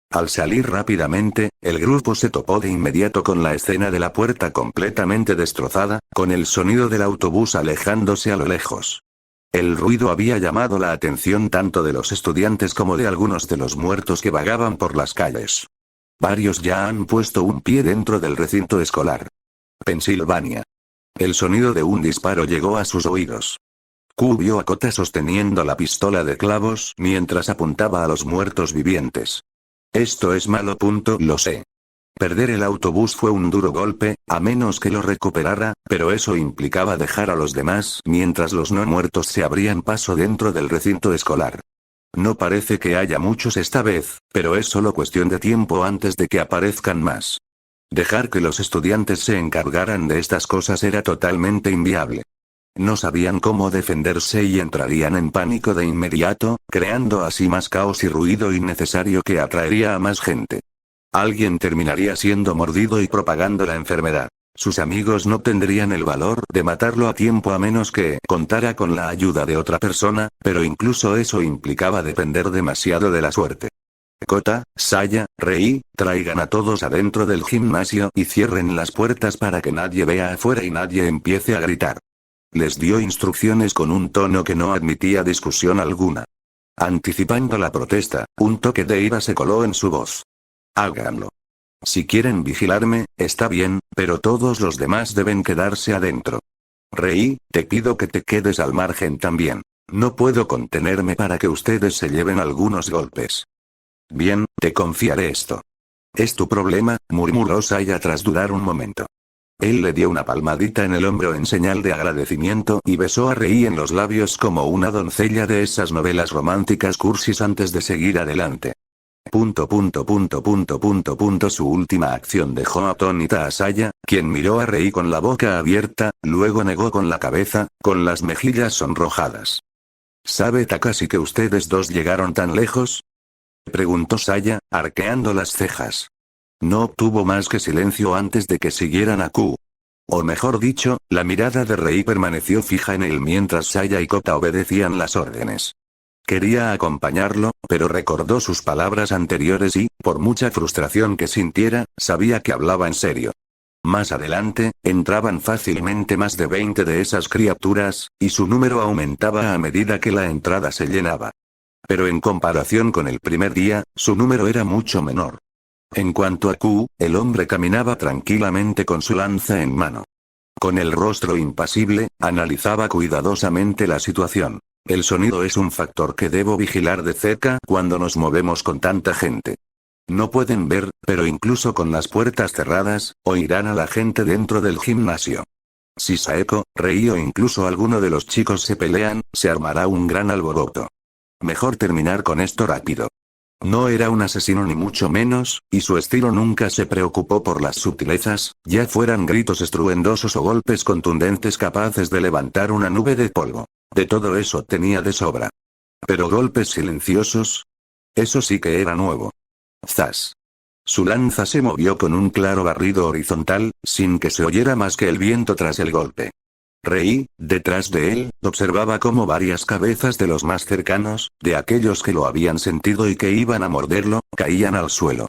Al salir rápidamente, el grupo se topó de inmediato con la escena de la puerta completamente destrozada, con el sonido del autobús alejándose a lo lejos. El ruido había llamado la atención tanto de los estudiantes como de algunos de los muertos que vagaban por las calles. Varios ya han puesto un pie dentro del recinto escolar. Pensilvania. El sonido de un disparo llegó a sus oídos. Q vio a Kota sosteniendo la pistola de clavos mientras apuntaba a los muertos vivientes. Esto es malo. Lo sé. Perder el autobús fue un duro golpe, a menos que lo recuperara, pero eso implicaba dejar a los demás mientras los no muertos se abrían paso dentro del recinto escolar. No parece que haya muchos esta vez, pero es solo cuestión de tiempo antes de que aparezcan más. Dejar que los estudiantes se encargaran de estas cosas era totalmente inviable. No sabían cómo defenderse y entrarían en pánico de inmediato, creando así más caos y ruido innecesario que atraería a más gente. Alguien terminaría siendo mordido y propagando la enfermedad. Sus amigos no tendrían el valor de matarlo a tiempo a menos que contara con la ayuda de otra persona, pero incluso eso implicaba depender demasiado de la suerte. Kota, Saya, Rei, traigan a todos adentro del gimnasio y cierren las puertas para que nadie vea afuera y nadie empiece a gritar. Les dio instrucciones con un tono que no admitía discusión alguna. Anticipando la protesta, un toque de ira se coló en su voz. Háganlo. Si quieren vigilarme, está bien, pero todos los demás deben quedarse adentro. Rei, te pido que te quedes al margen también. No puedo contenerme para que ustedes se lleven algunos golpes. Bien, te confiaré esto. Es tu problema, murmuró Saya tras dudar un momento. Él le dio una palmadita en el hombro en señal de agradecimiento y besó a Rei en los labios como una doncella de esas novelas románticas cursis antes de seguir adelante. Su última acción dejó atónita a Saya, quien miró a Rei con la boca abierta, luego negó con la cabeza, con las mejillas sonrojadas. ¿Sabe Takashi que ustedes dos llegaron tan lejos?, preguntó Saya, arqueando las cejas. No obtuvo más que silencio antes de que siguieran a Q. O mejor dicho, la mirada de Rei permaneció fija en él mientras Saya y Kota obedecían las órdenes. Quería acompañarlo, pero recordó sus palabras anteriores y, por mucha frustración que sintiera, sabía que hablaba en serio. Más adelante, entraban fácilmente más de 20 de esas criaturas, y su número aumentaba a medida que la entrada se llenaba. Pero en comparación con el primer día, su número era mucho menor. En cuanto a Q, el hombre caminaba tranquilamente con su lanza en mano. Con el rostro impasible, analizaba cuidadosamente la situación. El sonido es un factor que debo vigilar de cerca cuando nos movemos con tanta gente. No pueden ver, pero incluso con las puertas cerradas, oirán a la gente dentro del gimnasio. Si Saeko, Rei o incluso alguno de los chicos se pelean, se armará un gran alboroto. Mejor terminar con esto rápido. No era un asesino ni mucho menos, y su estilo nunca se preocupó por las sutilezas, ya fueran gritos estruendosos o golpes contundentes capaces de levantar una nube de polvo. De todo eso tenía de sobra. Pero golpes silenciosos. Eso sí que era nuevo. Zas. Su lanza se movió con un claro barrido horizontal, sin que se oyera más que el viento tras el golpe. Rei, detrás de él, observaba cómo varias cabezas de los más cercanos, de aquellos que lo habían sentido y que iban a morderlo, caían al suelo.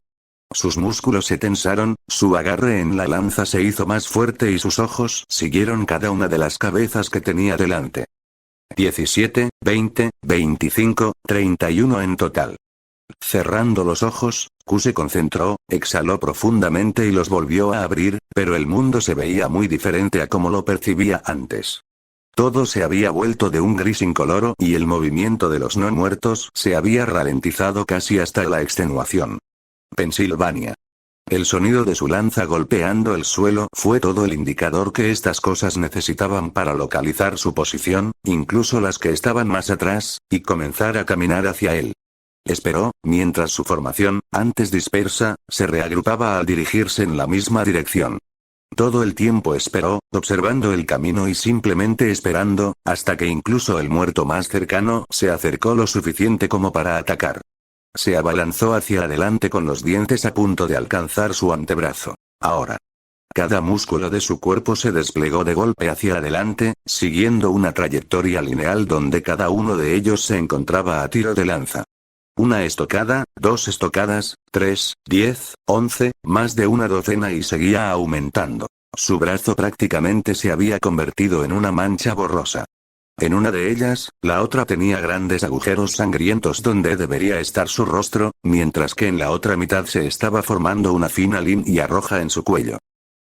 Sus músculos se tensaron, su agarre en la lanza se hizo más fuerte y sus ojos siguieron cada una de las cabezas que tenía delante. 17, 20, 25, 31 en total. Cerrando los ojos, Q se concentró, exhaló profundamente y los volvió a abrir, pero el mundo se veía muy diferente a como lo percibía antes. Todo se había vuelto de un gris incoloro y el movimiento de los no muertos se había ralentizado casi hasta la extenuación. Pensilvania. El sonido de su lanza golpeando el suelo fue todo el indicador que estas cosas necesitaban para localizar su posición, incluso las que estaban más atrás, y comenzar a caminar hacia él. Esperó, mientras su formación, antes dispersa, se reagrupaba al dirigirse en la misma dirección. Todo el tiempo esperó, observando el camino y simplemente esperando, hasta que incluso el muerto más cercano se acercó lo suficiente como para atacar. Se abalanzó hacia adelante con los dientes a punto de alcanzar su antebrazo. Ahora. Cada músculo de su cuerpo se desplegó de golpe hacia adelante, siguiendo una trayectoria lineal donde cada uno de ellos se encontraba a tiro de lanza. Una estocada, 2 estocadas, 3, 10, 11, más de una docena y seguía aumentando. Su brazo prácticamente se había convertido en una mancha borrosa. En una de ellas, la otra tenía grandes agujeros sangrientos donde debería estar su rostro, mientras que en la otra mitad se estaba formando una fina línea roja en su cuello.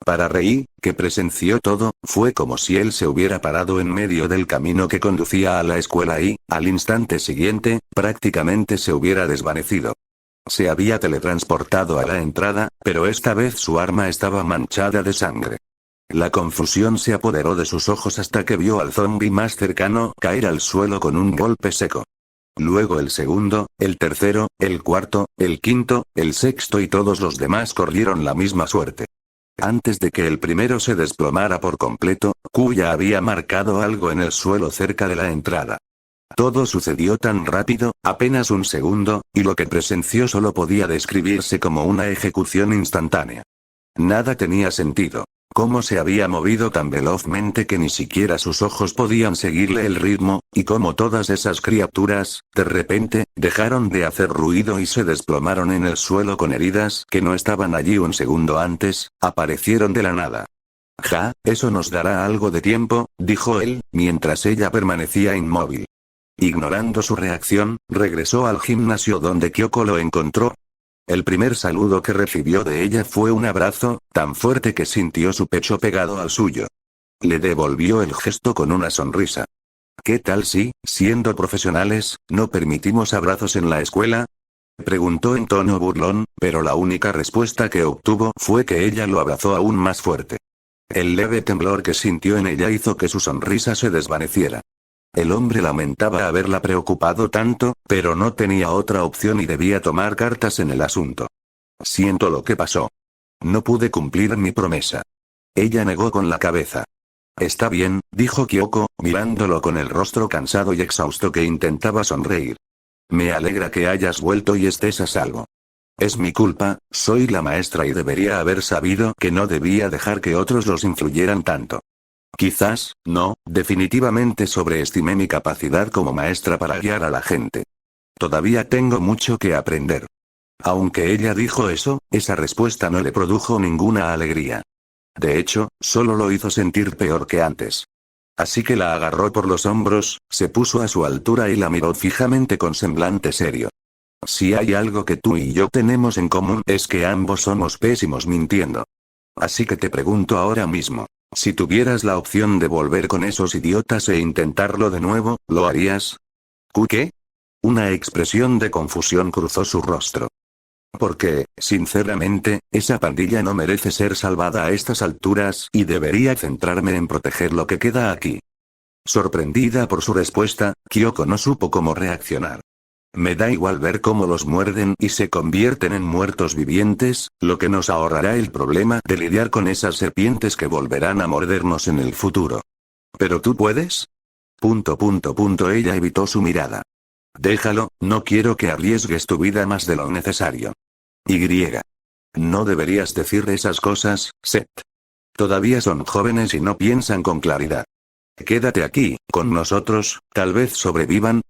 Para Rei, que presenció todo, fue como si él se hubiera parado en medio del camino que conducía a la escuela y, al instante siguiente, prácticamente se hubiera desvanecido. Se había teletransportado a la entrada, pero esta vez su arma estaba manchada de sangre. La confusión se apoderó de sus ojos hasta que vio al zombi más cercano caer al suelo con un golpe seco. Luego el segundo, el tercero, el cuarto, el quinto, el sexto y todos los demás corrieron la misma suerte. Antes de que el primero se desplomara por completo, Q ya había marcado algo en el suelo cerca de la entrada. Todo sucedió tan rápido, apenas un segundo, y lo que presenció solo podía describirse como una ejecución instantánea. Nada tenía sentido. Cómo se había movido tan velozmente que ni siquiera sus ojos podían seguirle el ritmo, y cómo todas esas criaturas, de repente, dejaron de hacer ruido y se desplomaron en el suelo con heridas que no estaban allí un segundo antes, aparecieron de la nada. Ja, eso nos dará algo de tiempo, dijo él, mientras ella permanecía inmóvil. Ignorando su reacción, regresó al gimnasio donde Kyoko lo encontró. El primer saludo que recibió de ella fue un abrazo, tan fuerte que sintió su pecho pegado al suyo. Le devolvió el gesto con una sonrisa. ¿Qué tal si, siendo profesionales, no permitimos abrazos en la escuela? Preguntó en tono burlón, pero la única respuesta que obtuvo fue que ella lo abrazó aún más fuerte. El leve temblor que sintió en ella hizo que su sonrisa se desvaneciera. El hombre lamentaba haberla preocupado tanto, pero no tenía otra opción y debía tomar cartas en el asunto. Siento lo que pasó. No pude cumplir mi promesa. Ella negó con la cabeza. Está bien, dijo Kyoko, mirándolo con el rostro cansado y exhausto que intentaba sonreír. Me alegra que hayas vuelto y estés a salvo. Es mi culpa, soy la maestra y debería haber sabido que no debía dejar que otros los influyeran tanto. Quizás, no, definitivamente sobreestimé mi capacidad como maestra para guiar a la gente. Todavía tengo mucho que aprender. Aunque ella dijo eso, esa respuesta no le produjo ninguna alegría. De hecho, solo lo hizo sentir peor que antes. Así que la agarró por los hombros, se puso a su altura y la miró fijamente con semblante serio. Si hay algo que tú y yo tenemos en común es que ambos somos pésimos mintiendo. Así que te pregunto ahora mismo. Si tuvieras la opción de volver con esos idiotas e intentarlo de nuevo, ¿lo harías? ¿Qué? Una expresión de confusión cruzó su rostro. Porque, sinceramente, esa pandilla no merece ser salvada a estas alturas y debería centrarme en proteger lo que queda aquí. Sorprendida por su respuesta, Kyoko no supo cómo reaccionar. Me da igual ver cómo los muerden y se convierten en muertos vivientes, lo que nos ahorrará el problema de lidiar con esas serpientes que volverán a mordernos en el futuro. ¿Pero tú puedes? Ella evitó su mirada. Déjalo, no quiero que arriesgues tu vida más de lo necesario. No deberías decir esas cosas, Seth. Todavía son jóvenes y no piensan con claridad. Quédate aquí, con nosotros, tal vez sobrevivan,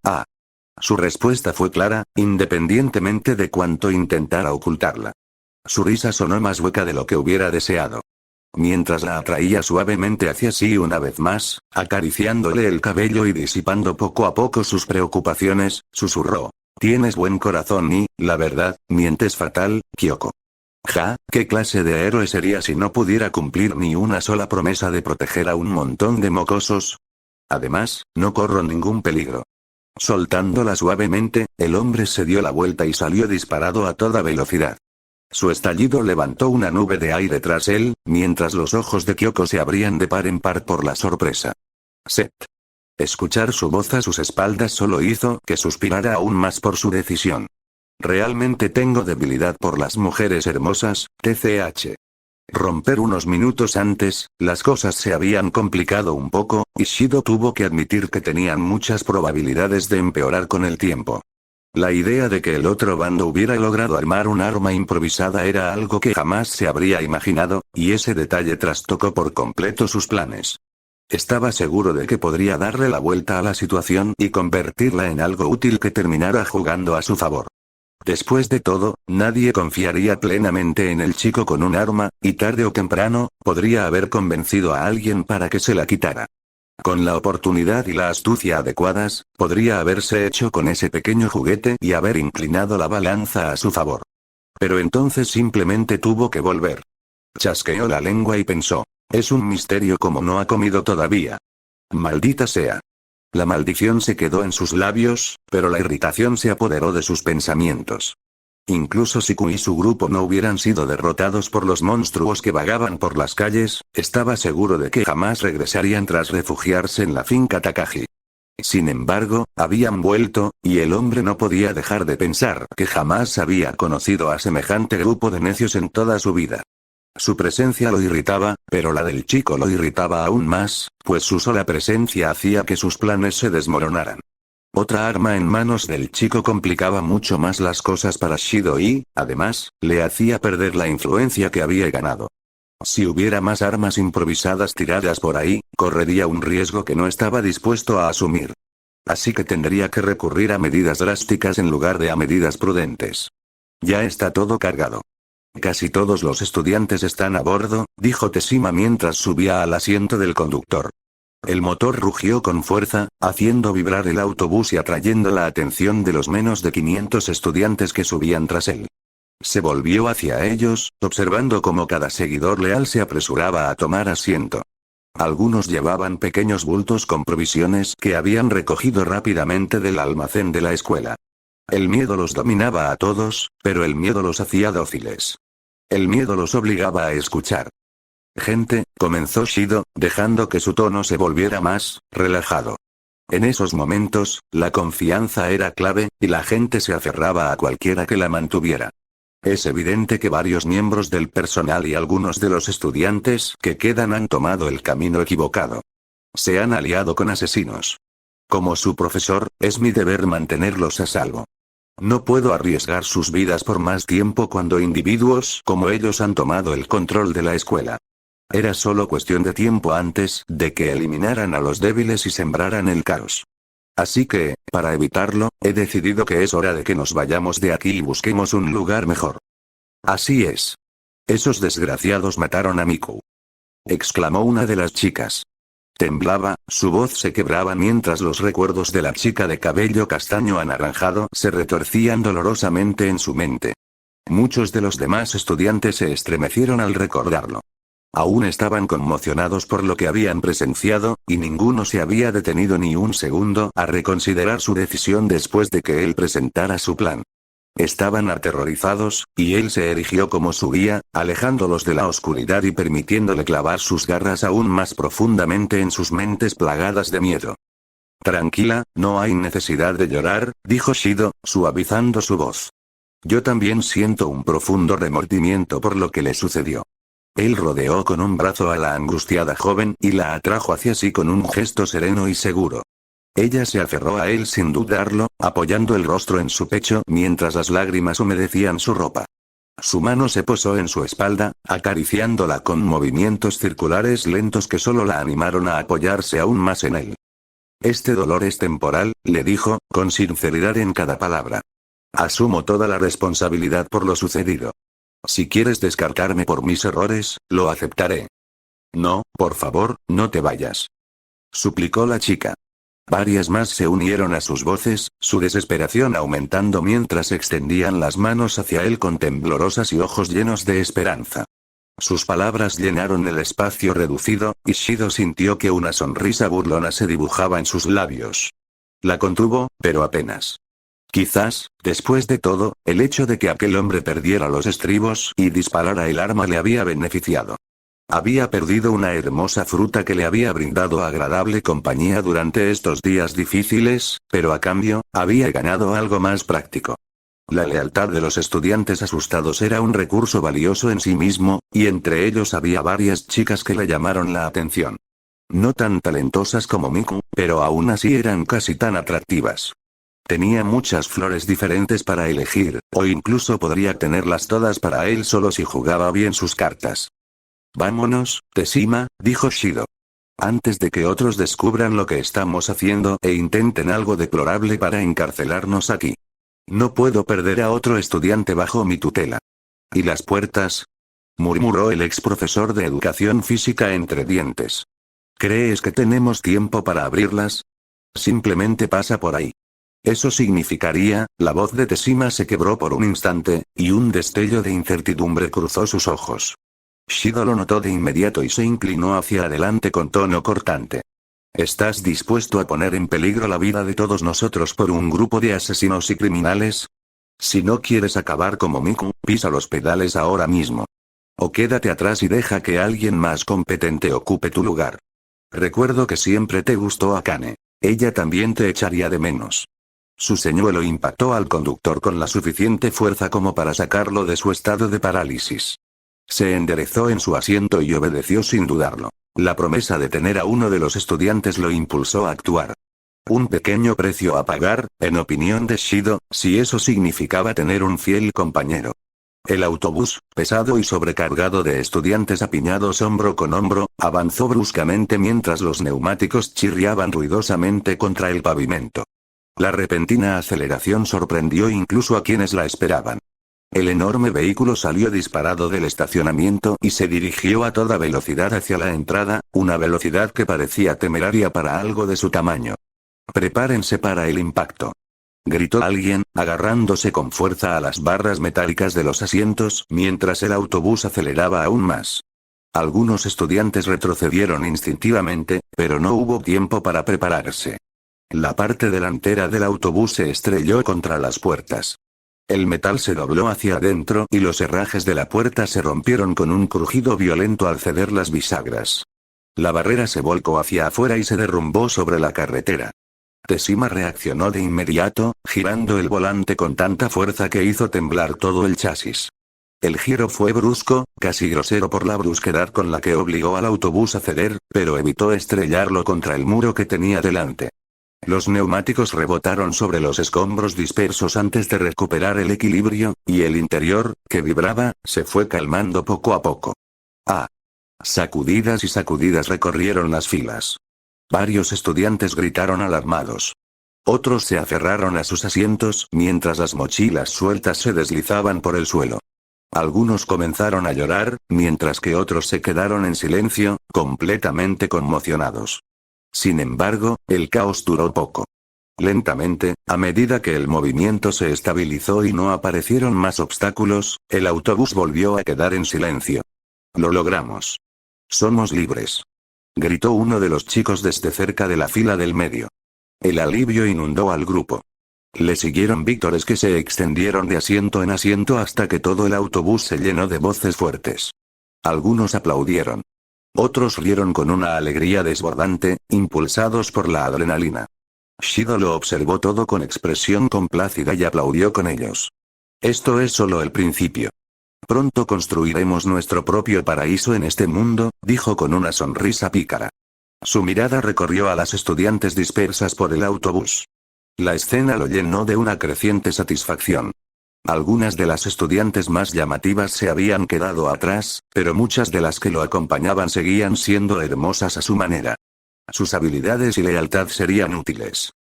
Su respuesta fue clara, independientemente de cuánto intentara ocultarla. Su risa sonó más hueca de lo que hubiera deseado. Mientras la atraía suavemente hacia sí una vez más, acariciándole el cabello y disipando poco a poco sus preocupaciones, susurró. Tienes buen corazón y, la verdad, mientes fatal, Kyoko. Ja, ¿qué clase de héroe sería si no pudiera cumplir ni una sola promesa de proteger a un montón de mocosos? Además, no corro ningún peligro. Soltándola suavemente, el hombre se dio la vuelta y salió disparado a toda velocidad. Su estallido levantó una nube de aire tras él, mientras los ojos de Kyoko se abrían de par en par por la sorpresa. Seth. Escuchar su voz a sus espaldas solo hizo que suspirara aún más por su decisión. Realmente tengo debilidad por las mujeres hermosas, TCH. Romper unos minutos antes, las cosas se habían complicado un poco, y Shido tuvo que admitir que tenían muchas probabilidades de empeorar con el tiempo. La idea de que el otro bando hubiera logrado armar un arma improvisada era algo que jamás se habría imaginado, y ese detalle trastocó por completo sus planes. Estaba seguro de que podría darle la vuelta a la situación y convertirla en algo útil que terminara jugando a su favor. Después de todo, nadie confiaría plenamente en el chico con un arma, y tarde o temprano, podría haber convencido a alguien para que se la quitara. Con la oportunidad y la astucia adecuadas, podría haberse hecho con ese pequeño juguete y haber inclinado la balanza a su favor. Pero entonces simplemente tuvo que volver. Chasqueó la lengua y pensó. Es un misterio como no ha comido todavía. Maldita sea. La maldición se quedó en sus labios, pero la irritación se apoderó de sus pensamientos. Incluso si Ku y su grupo no hubieran sido derrotados por los monstruos que vagaban por las calles, estaba seguro de que jamás regresarían tras refugiarse en la finca Takagi. Sin embargo, habían vuelto, y el hombre no podía dejar de pensar que jamás había conocido a semejante grupo de necios en toda su vida. Su presencia lo irritaba, pero la del chico lo irritaba aún más, pues su sola presencia hacía que sus planes se desmoronaran. Otra arma en manos del chico complicaba mucho más las cosas para Shido y, además, le hacía perder la influencia que había ganado. Si hubiera más armas improvisadas tiradas por ahí, correría un riesgo que no estaba dispuesto a asumir. Así que tendría que recurrir a medidas drásticas en lugar de a medidas prudentes. Ya está todo cargado. Casi todos los estudiantes están a bordo, dijo Teshima mientras subía al asiento del conductor. El motor rugió con fuerza, haciendo vibrar el autobús y atrayendo la atención de los menos de 500 estudiantes que subían tras él. Se volvió hacia ellos, observando cómo cada seguidor leal se apresuraba a tomar asiento. Algunos llevaban pequeños bultos con provisiones que habían recogido rápidamente del almacén de la escuela. El miedo los dominaba a todos, pero el miedo los hacía dóciles. El miedo los obligaba a escuchar. Gente, comenzó Shido, dejando que su tono se volviera más relajado. En esos momentos, la confianza era clave, y la gente se aferraba a cualquiera que la mantuviera. Es evidente que varios miembros del personal y algunos de los estudiantes que quedan han tomado el camino equivocado. Se han aliado con asesinos. Como su profesor, es mi deber mantenerlos a salvo. No puedo arriesgar sus vidas por más tiempo cuando individuos como ellos han tomado el control de la escuela. Era solo cuestión de tiempo antes de que eliminaran a los débiles y sembraran el caos. Así que, para evitarlo, he decidido que es hora de que nos vayamos de aquí y busquemos un lugar mejor. Así es. Esos desgraciados mataron a Miku. Exclamó una de las chicas. Temblaba, su voz se quebraba mientras los recuerdos de la chica de cabello castaño anaranjado se retorcían dolorosamente en su mente. Muchos de los demás estudiantes se estremecieron al recordarlo. Aún estaban conmocionados por lo que habían presenciado, y ninguno se había detenido ni un segundo a reconsiderar su decisión después de que él presentara su plan. Estaban aterrorizados, y él se erigió como su guía, alejándolos de la oscuridad y permitiéndole clavar sus garras aún más profundamente en sus mentes plagadas de miedo. Tranquila, no hay necesidad de llorar, dijo Shido, suavizando su voz. Yo también siento un profundo remordimiento por lo que le sucedió. Él rodeó con un brazo a la angustiada joven y la atrajo hacia sí con un gesto sereno y seguro. Ella se aferró a él sin dudarlo, apoyando el rostro en su pecho mientras las lágrimas humedecían su ropa. Su mano se posó en su espalda, acariciándola con movimientos circulares lentos que solo la animaron a apoyarse aún más en él. Este dolor es temporal, le dijo, con sinceridad en cada palabra. Asumo toda la responsabilidad por lo sucedido. Si quieres descartarme por mis errores, lo aceptaré. No, por favor, no te vayas. Suplicó la chica. Varias más se unieron a sus voces, su desesperación aumentando mientras extendían las manos hacia él con temblorosas y ojos llenos de esperanza. Sus palabras llenaron el espacio reducido, y Shido sintió que una sonrisa burlona se dibujaba en sus labios. La contuvo, pero apenas. Quizás, después de todo, el hecho de que aquel hombre perdiera los estribos y disparara el arma le había beneficiado. Había perdido una hermosa fruta que le había brindado agradable compañía durante estos días difíciles, pero a cambio, había ganado algo más práctico. La lealtad de los estudiantes asustados era un recurso valioso en sí mismo, y entre ellos había varias chicas que le llamaron la atención. No tan talentosas como Miku, pero aún así eran casi tan atractivas. Tenía muchas flores diferentes para elegir, o incluso podría tenerlas todas para él solo si jugaba bien sus cartas. Vámonos, Teshima, dijo Shido. Antes de que otros descubran lo que estamos haciendo e intenten algo deplorable para encarcelarnos aquí. No puedo perder a otro estudiante bajo mi tutela. ¿Y las puertas? Murmuró el ex profesor de educación física entre dientes. ¿Crees que tenemos tiempo para abrirlas? Simplemente pasa por ahí. Eso significaría, la voz de Teshima se quebró por un instante, y un destello de incertidumbre cruzó sus ojos. Shido lo notó de inmediato y se inclinó hacia adelante con tono cortante. ¿Estás dispuesto a poner en peligro la vida de todos nosotros por un grupo de asesinos y criminales? Si no quieres acabar como Miku, pisa los pedales ahora mismo. O quédate atrás y deja que alguien más competente ocupe tu lugar. Recuerdo que siempre te gustó Akane. Ella también te echaría de menos. Su señuelo impactó al conductor con la suficiente fuerza como para sacarlo de su estado de parálisis. Se enderezó en su asiento y obedeció sin dudarlo. La promesa de tener a uno de los estudiantes lo impulsó a actuar. Un pequeño precio a pagar, en opinión de Shido, si eso significaba tener un fiel compañero. El autobús, pesado y sobrecargado de estudiantes apiñados hombro con hombro, avanzó bruscamente mientras los neumáticos chirriaban ruidosamente contra el pavimento. La repentina aceleración sorprendió incluso a quienes la esperaban. El enorme vehículo salió disparado del estacionamiento y se dirigió a toda velocidad hacia la entrada, una velocidad que parecía temeraria para algo de su tamaño. «Prepárense para el impacto», gritó alguien, agarrándose con fuerza a las barras metálicas de los asientos mientras el autobús aceleraba aún más. Algunos estudiantes retrocedieron instintivamente, pero no hubo tiempo para prepararse. La parte delantera del autobús se estrelló contra las puertas. El metal se dobló hacia adentro y los herrajes de la puerta se rompieron con un crujido violento al ceder las bisagras. La barrera se volcó hacia afuera y se derrumbó sobre la carretera. Teshima reaccionó de inmediato, girando el volante con tanta fuerza que hizo temblar todo el chasis. El giro fue brusco, casi grosero por la brusquedad con la que obligó al autobús a ceder, pero evitó estrellarlo contra el muro que tenía delante. Los neumáticos rebotaron sobre los escombros dispersos antes de recuperar el equilibrio, y el interior, que vibraba, se fue calmando poco a poco. Sacudidas y sacudidas recorrieron las filas. Varios estudiantes gritaron alarmados. Otros se aferraron a sus asientos mientras las mochilas sueltas se deslizaban por el suelo. Algunos comenzaron a llorar, mientras que otros se quedaron en silencio, completamente conmocionados. Sin embargo, el caos duró poco. Lentamente, a medida que el movimiento se estabilizó y no aparecieron más obstáculos, el autobús volvió a quedar en silencio. «Lo logramos. Somos libres», gritó uno de los chicos desde cerca de la fila del medio. El alivio inundó al grupo. Le siguieron vítores que se extendieron de asiento en asiento hasta que todo el autobús se llenó de voces fuertes. Algunos aplaudieron. Otros rieron con una alegría desbordante, impulsados por la adrenalina. Shido lo observó todo con expresión complácida y aplaudió con ellos. «Esto es solo el principio. Pronto construiremos nuestro propio paraíso en este mundo», dijo con una sonrisa pícara. Su mirada recorrió a las estudiantes dispersas por el autobús. La escena lo llenó de una creciente satisfacción. Algunas de las estudiantes más llamativas se habían quedado atrás, pero muchas de las que lo acompañaban seguían siendo hermosas a su manera. Sus habilidades y lealtad serían útiles.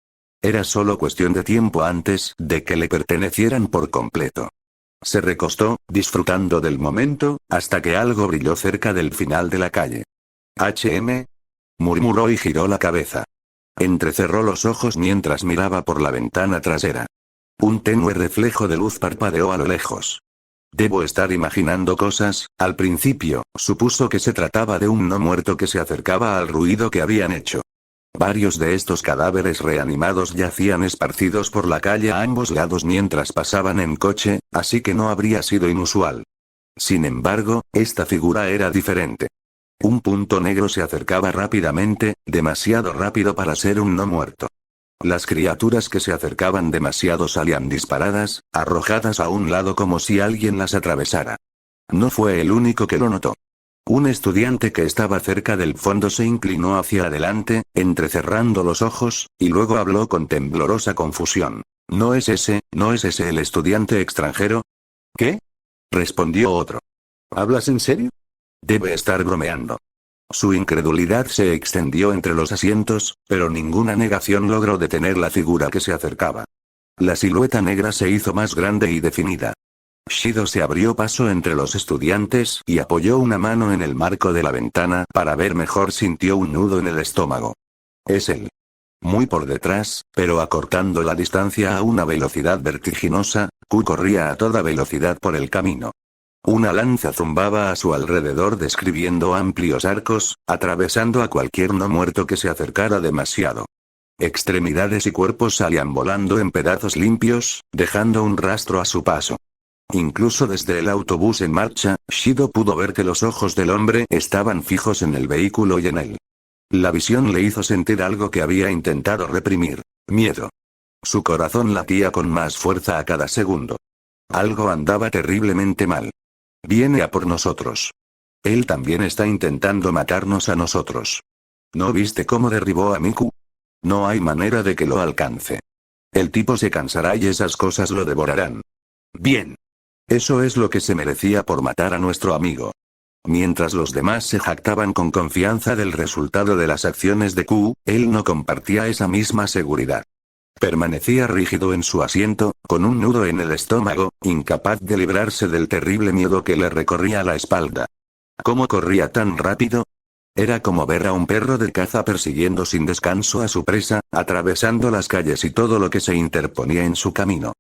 Era solo cuestión de tiempo antes de que le pertenecieran por completo. Se recostó, disfrutando del momento, hasta que algo brilló cerca del final de la calle. «¿HM?» murmuró y giró la cabeza. Entrecerró los ojos mientras miraba por la ventana trasera. Un tenue reflejo de luz parpadeó a lo lejos. Debo estar imaginando cosas. Al principio, supuso que se trataba de un no muerto que se acercaba al ruido que habían hecho. Varios de estos cadáveres reanimados yacían esparcidos por la calle a ambos lados mientras pasaban en coche, así que no habría sido inusual. Sin embargo, esta figura era diferente. Un punto negro se acercaba rápidamente, demasiado rápido para ser un no muerto. Las criaturas que se acercaban demasiado salían disparadas, arrojadas a un lado como si alguien las atravesara. No fue el único que lo notó. Un estudiante que estaba cerca del fondo se inclinó hacia adelante, entrecerrando los ojos, y luego habló con temblorosa confusión. ¿No es ese el estudiante extranjero?» «¿Qué?», respondió otro. «¿Hablas en serio? Debe estar bromeando». Su incredulidad se extendió entre los asientos, pero ninguna negación logró detener la figura que se acercaba. La silueta negra se hizo más grande y definida. Shido se abrió paso entre los estudiantes y apoyó una mano en el marco de la ventana para ver mejor. Sintió un nudo en el estómago. Es él. Muy por detrás, pero acortando la distancia a una velocidad vertiginosa, Q corría a toda velocidad por el camino. Una lanza zumbaba a su alrededor describiendo amplios arcos, atravesando a cualquier no muerto que se acercara demasiado. Extremidades y cuerpos salían volando en pedazos limpios, dejando un rastro a su paso. Incluso desde el autobús en marcha, Shido pudo ver que los ojos del hombre estaban fijos en el vehículo y en él. La visión le hizo sentir algo que había intentado reprimir: miedo. Su corazón latía con más fuerza a cada segundo. Algo andaba terriblemente mal. Viene a por nosotros. Él también está intentando matarnos a nosotros. ¿No viste cómo derribó a Miku? No hay manera de que lo alcance. El tipo se cansará y esas cosas lo devorarán. Bien. Eso es lo que se merecía por matar a nuestro amigo. Mientras los demás se jactaban con confianza del resultado de las acciones de Q, él no compartía esa misma seguridad. Permanecía rígido en su asiento, con un nudo en el estómago, incapaz de librarse del terrible miedo que le recorría la espalda. ¿Cómo corría tan rápido? Era como ver a un perro de caza persiguiendo sin descanso a su presa, atravesando las calles y todo lo que se interponía en su camino.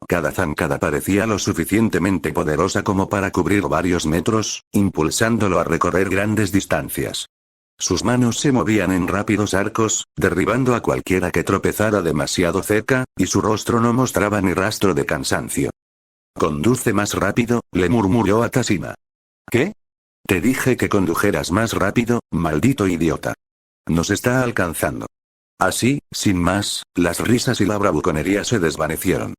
Cada zancada parecía lo suficientemente poderosa como para cubrir varios metros, impulsándolo a recorrer grandes distancias. Sus manos se movían en rápidos arcos, derribando a cualquiera que tropezara demasiado cerca, y su rostro no mostraba ni rastro de cansancio. «Conduce más rápido», le murmuró a Tashima. «¿Qué? Te dije que condujeras más rápido, maldito idiota. Nos está alcanzando». Así, sin más, las risas y la bravuconería se desvanecieron.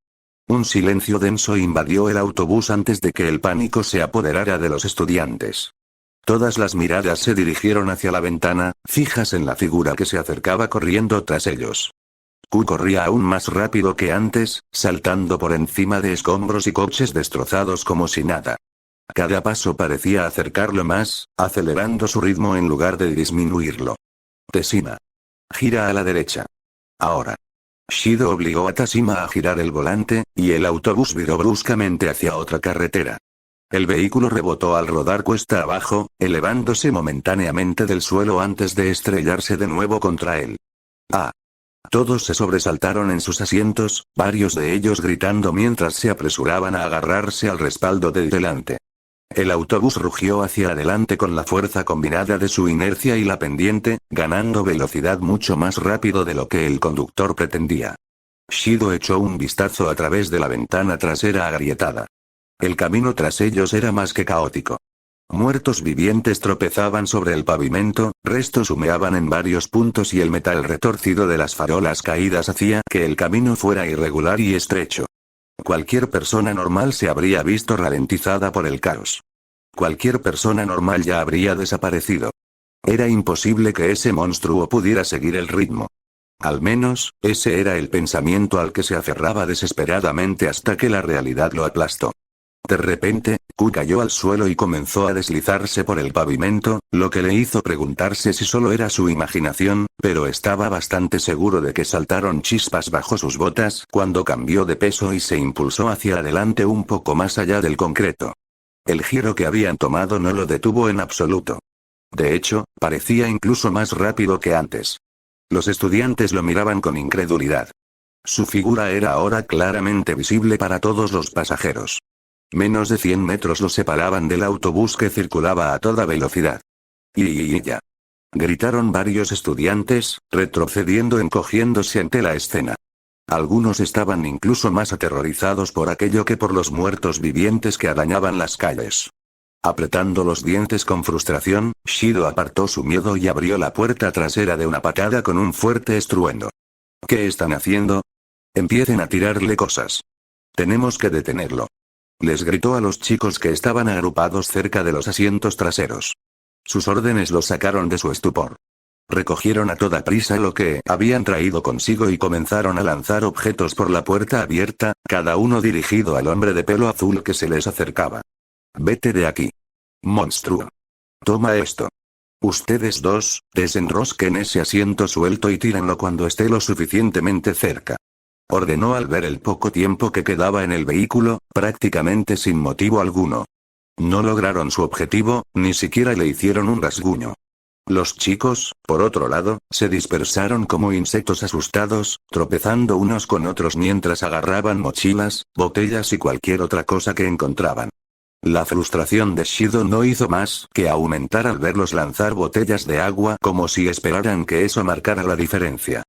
Un silencio denso invadió el autobús antes de que el pánico se apoderara de los estudiantes. Todas las miradas se dirigieron hacia la ventana, fijas en la figura que se acercaba corriendo tras ellos. Q corría aún más rápido que antes, saltando por encima de escombros y coches destrozados como si nada. Cada paso parecía acercarlo más, acelerando su ritmo en lugar de disminuirlo. Teshima. Gira a la derecha. Ahora. Shido obligó a Tashima a girar el volante, y el autobús viró bruscamente hacia otra carretera. El vehículo rebotó al rodar cuesta abajo, elevándose momentáneamente del suelo antes de estrellarse de nuevo contra él. ¡Ah! Todos se sobresaltaron en sus asientos, varios de ellos gritando mientras se apresuraban a agarrarse al respaldo de delante. El autobús rugió hacia adelante con la fuerza combinada de su inercia y la pendiente, ganando velocidad mucho más rápido de lo que el conductor pretendía. Shido echó un vistazo a través de la ventana trasera agrietada. El camino tras ellos era más que caótico. Muertos vivientes tropezaban sobre el pavimento, restos humeaban en varios puntos y el metal retorcido de las farolas caídas hacía que el camino fuera irregular y estrecho. Cualquier persona normal se habría visto ralentizada por el caos. Cualquier persona normal ya habría desaparecido. Era imposible que ese monstruo pudiera seguir el ritmo. Al menos, ese era el pensamiento al que se aferraba desesperadamente hasta que la realidad lo aplastó. De repente, Q cayó al suelo y comenzó a deslizarse por el pavimento, lo que le hizo preguntarse si solo era su imaginación, pero estaba bastante seguro de que saltaron chispas bajo sus botas cuando cambió de peso y se impulsó hacia adelante un poco más allá del concreto. El giro que habían tomado no lo detuvo en absoluto. De hecho, parecía incluso más rápido que antes. Los estudiantes lo miraban con incredulidad. Su figura era ahora claramente visible para todos los pasajeros. Menos de 100 metros lo separaban del autobús que circulaba a toda velocidad. ¡Y ya! Gritaron varios estudiantes, retrocediendo encogiéndose ante la escena. Algunos estaban incluso más aterrorizados por aquello que por los muertos vivientes que arañaban las calles. Apretando los dientes con frustración, Shido apartó su miedo y abrió la puerta trasera de una patada con un fuerte estruendo. ¿Qué están haciendo? Empiecen a tirarle cosas. Tenemos que detenerlo. Les gritó a los chicos que estaban agrupados cerca de los asientos traseros. Sus órdenes los sacaron de su estupor. Recogieron a toda prisa lo que habían traído consigo y comenzaron a lanzar objetos por la puerta abierta, cada uno dirigido al hombre de pelo azul que se les acercaba. «Vete de aquí. Monstruo. Toma esto. Ustedes dos, desenrosquen ese asiento suelto y tírenlo cuando esté lo suficientemente cerca», ordenó al ver el poco tiempo que quedaba en el vehículo, prácticamente sin motivo alguno. No lograron su objetivo, ni siquiera le hicieron un rasguño. Los chicos, por otro lado, se dispersaron como insectos asustados, tropezando unos con otros mientras agarraban mochilas, botellas y cualquier otra cosa que encontraban. La frustración de Shido no hizo más que aumentar al verlos lanzar botellas de agua como si esperaran que eso marcara la diferencia.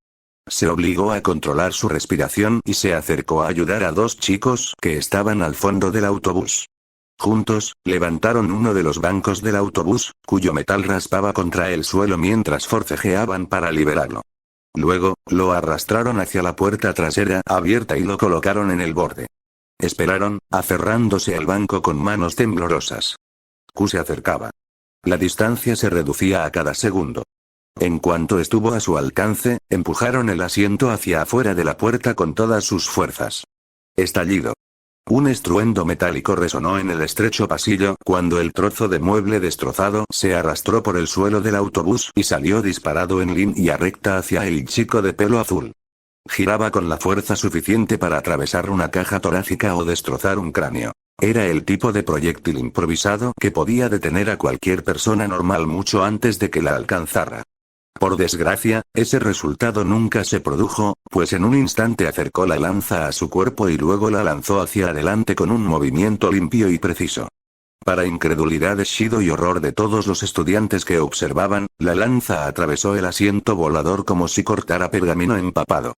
Se obligó a controlar su respiración y se acercó a ayudar a dos chicos que estaban al fondo del autobús. Juntos, levantaron uno de los bancos del autobús, cuyo metal raspaba contra el suelo mientras forcejeaban para liberarlo. Luego, lo arrastraron hacia la puerta trasera abierta y lo colocaron en el borde. Esperaron, aferrándose al banco con manos temblorosas. Q se acercaba. La distancia se reducía a cada segundo. En cuanto estuvo a su alcance, empujaron el asiento hacia afuera de la puerta con todas sus fuerzas. Estallido. Un estruendo metálico resonó en el estrecho pasillo cuando el trozo de mueble destrozado se arrastró por el suelo del autobús y salió disparado en línea recta hacia el chico de pelo azul. Giraba con la fuerza suficiente para atravesar una caja torácica o destrozar un cráneo. Era el tipo de proyectil improvisado que podía detener a cualquier persona normal mucho antes de que la alcanzara. Por desgracia, ese resultado nunca se produjo, pues en un instante acercó la lanza a su cuerpo y luego la lanzó hacia adelante con un movimiento limpio y preciso. Para incredulidad de Shido y horror de todos los estudiantes que observaban, la lanza atravesó el asiento volador como si cortara pergamino empapado.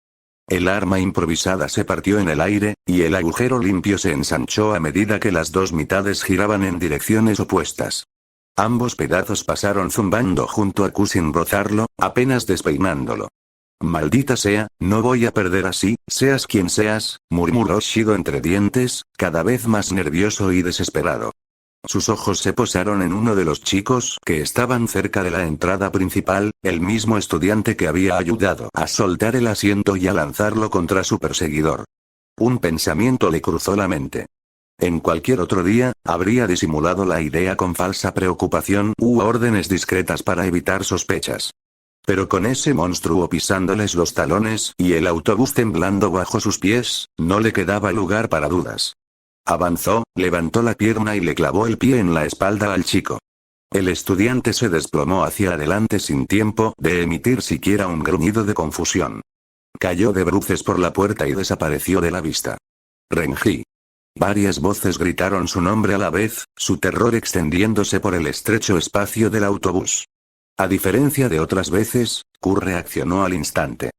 El arma improvisada se partió en el aire, y el agujero limpio se ensanchó a medida que las dos mitades giraban en direcciones opuestas. Ambos pedazos pasaron zumbando junto a Q sin rozarlo, apenas despeinándolo. Maldita sea, no voy a perder así, seas quien seas, murmuró Shido entre dientes, cada vez más nervioso y desesperado. Sus ojos se posaron en uno de los chicos que estaban cerca de la entrada principal, el mismo estudiante que había ayudado a soltar el asiento y a lanzarlo contra su perseguidor. Un pensamiento le cruzó la mente. En cualquier otro día, habría disimulado la idea con falsa preocupación u órdenes discretas para evitar sospechas. Pero con ese monstruo pisándoles los talones y el autobús temblando bajo sus pies, no le quedaba lugar para dudas. Avanzó, levantó la pierna y le clavó el pie en la espalda al chico. El estudiante se desplomó hacia adelante sin tiempo de emitir siquiera un gruñido de confusión. Cayó de bruces por la puerta y desapareció de la vista. Renji. Varias voces gritaron su nombre a la vez, su terror extendiéndose por el estrecho espacio del autobús. A diferencia de otras veces, Q reaccionó al instante.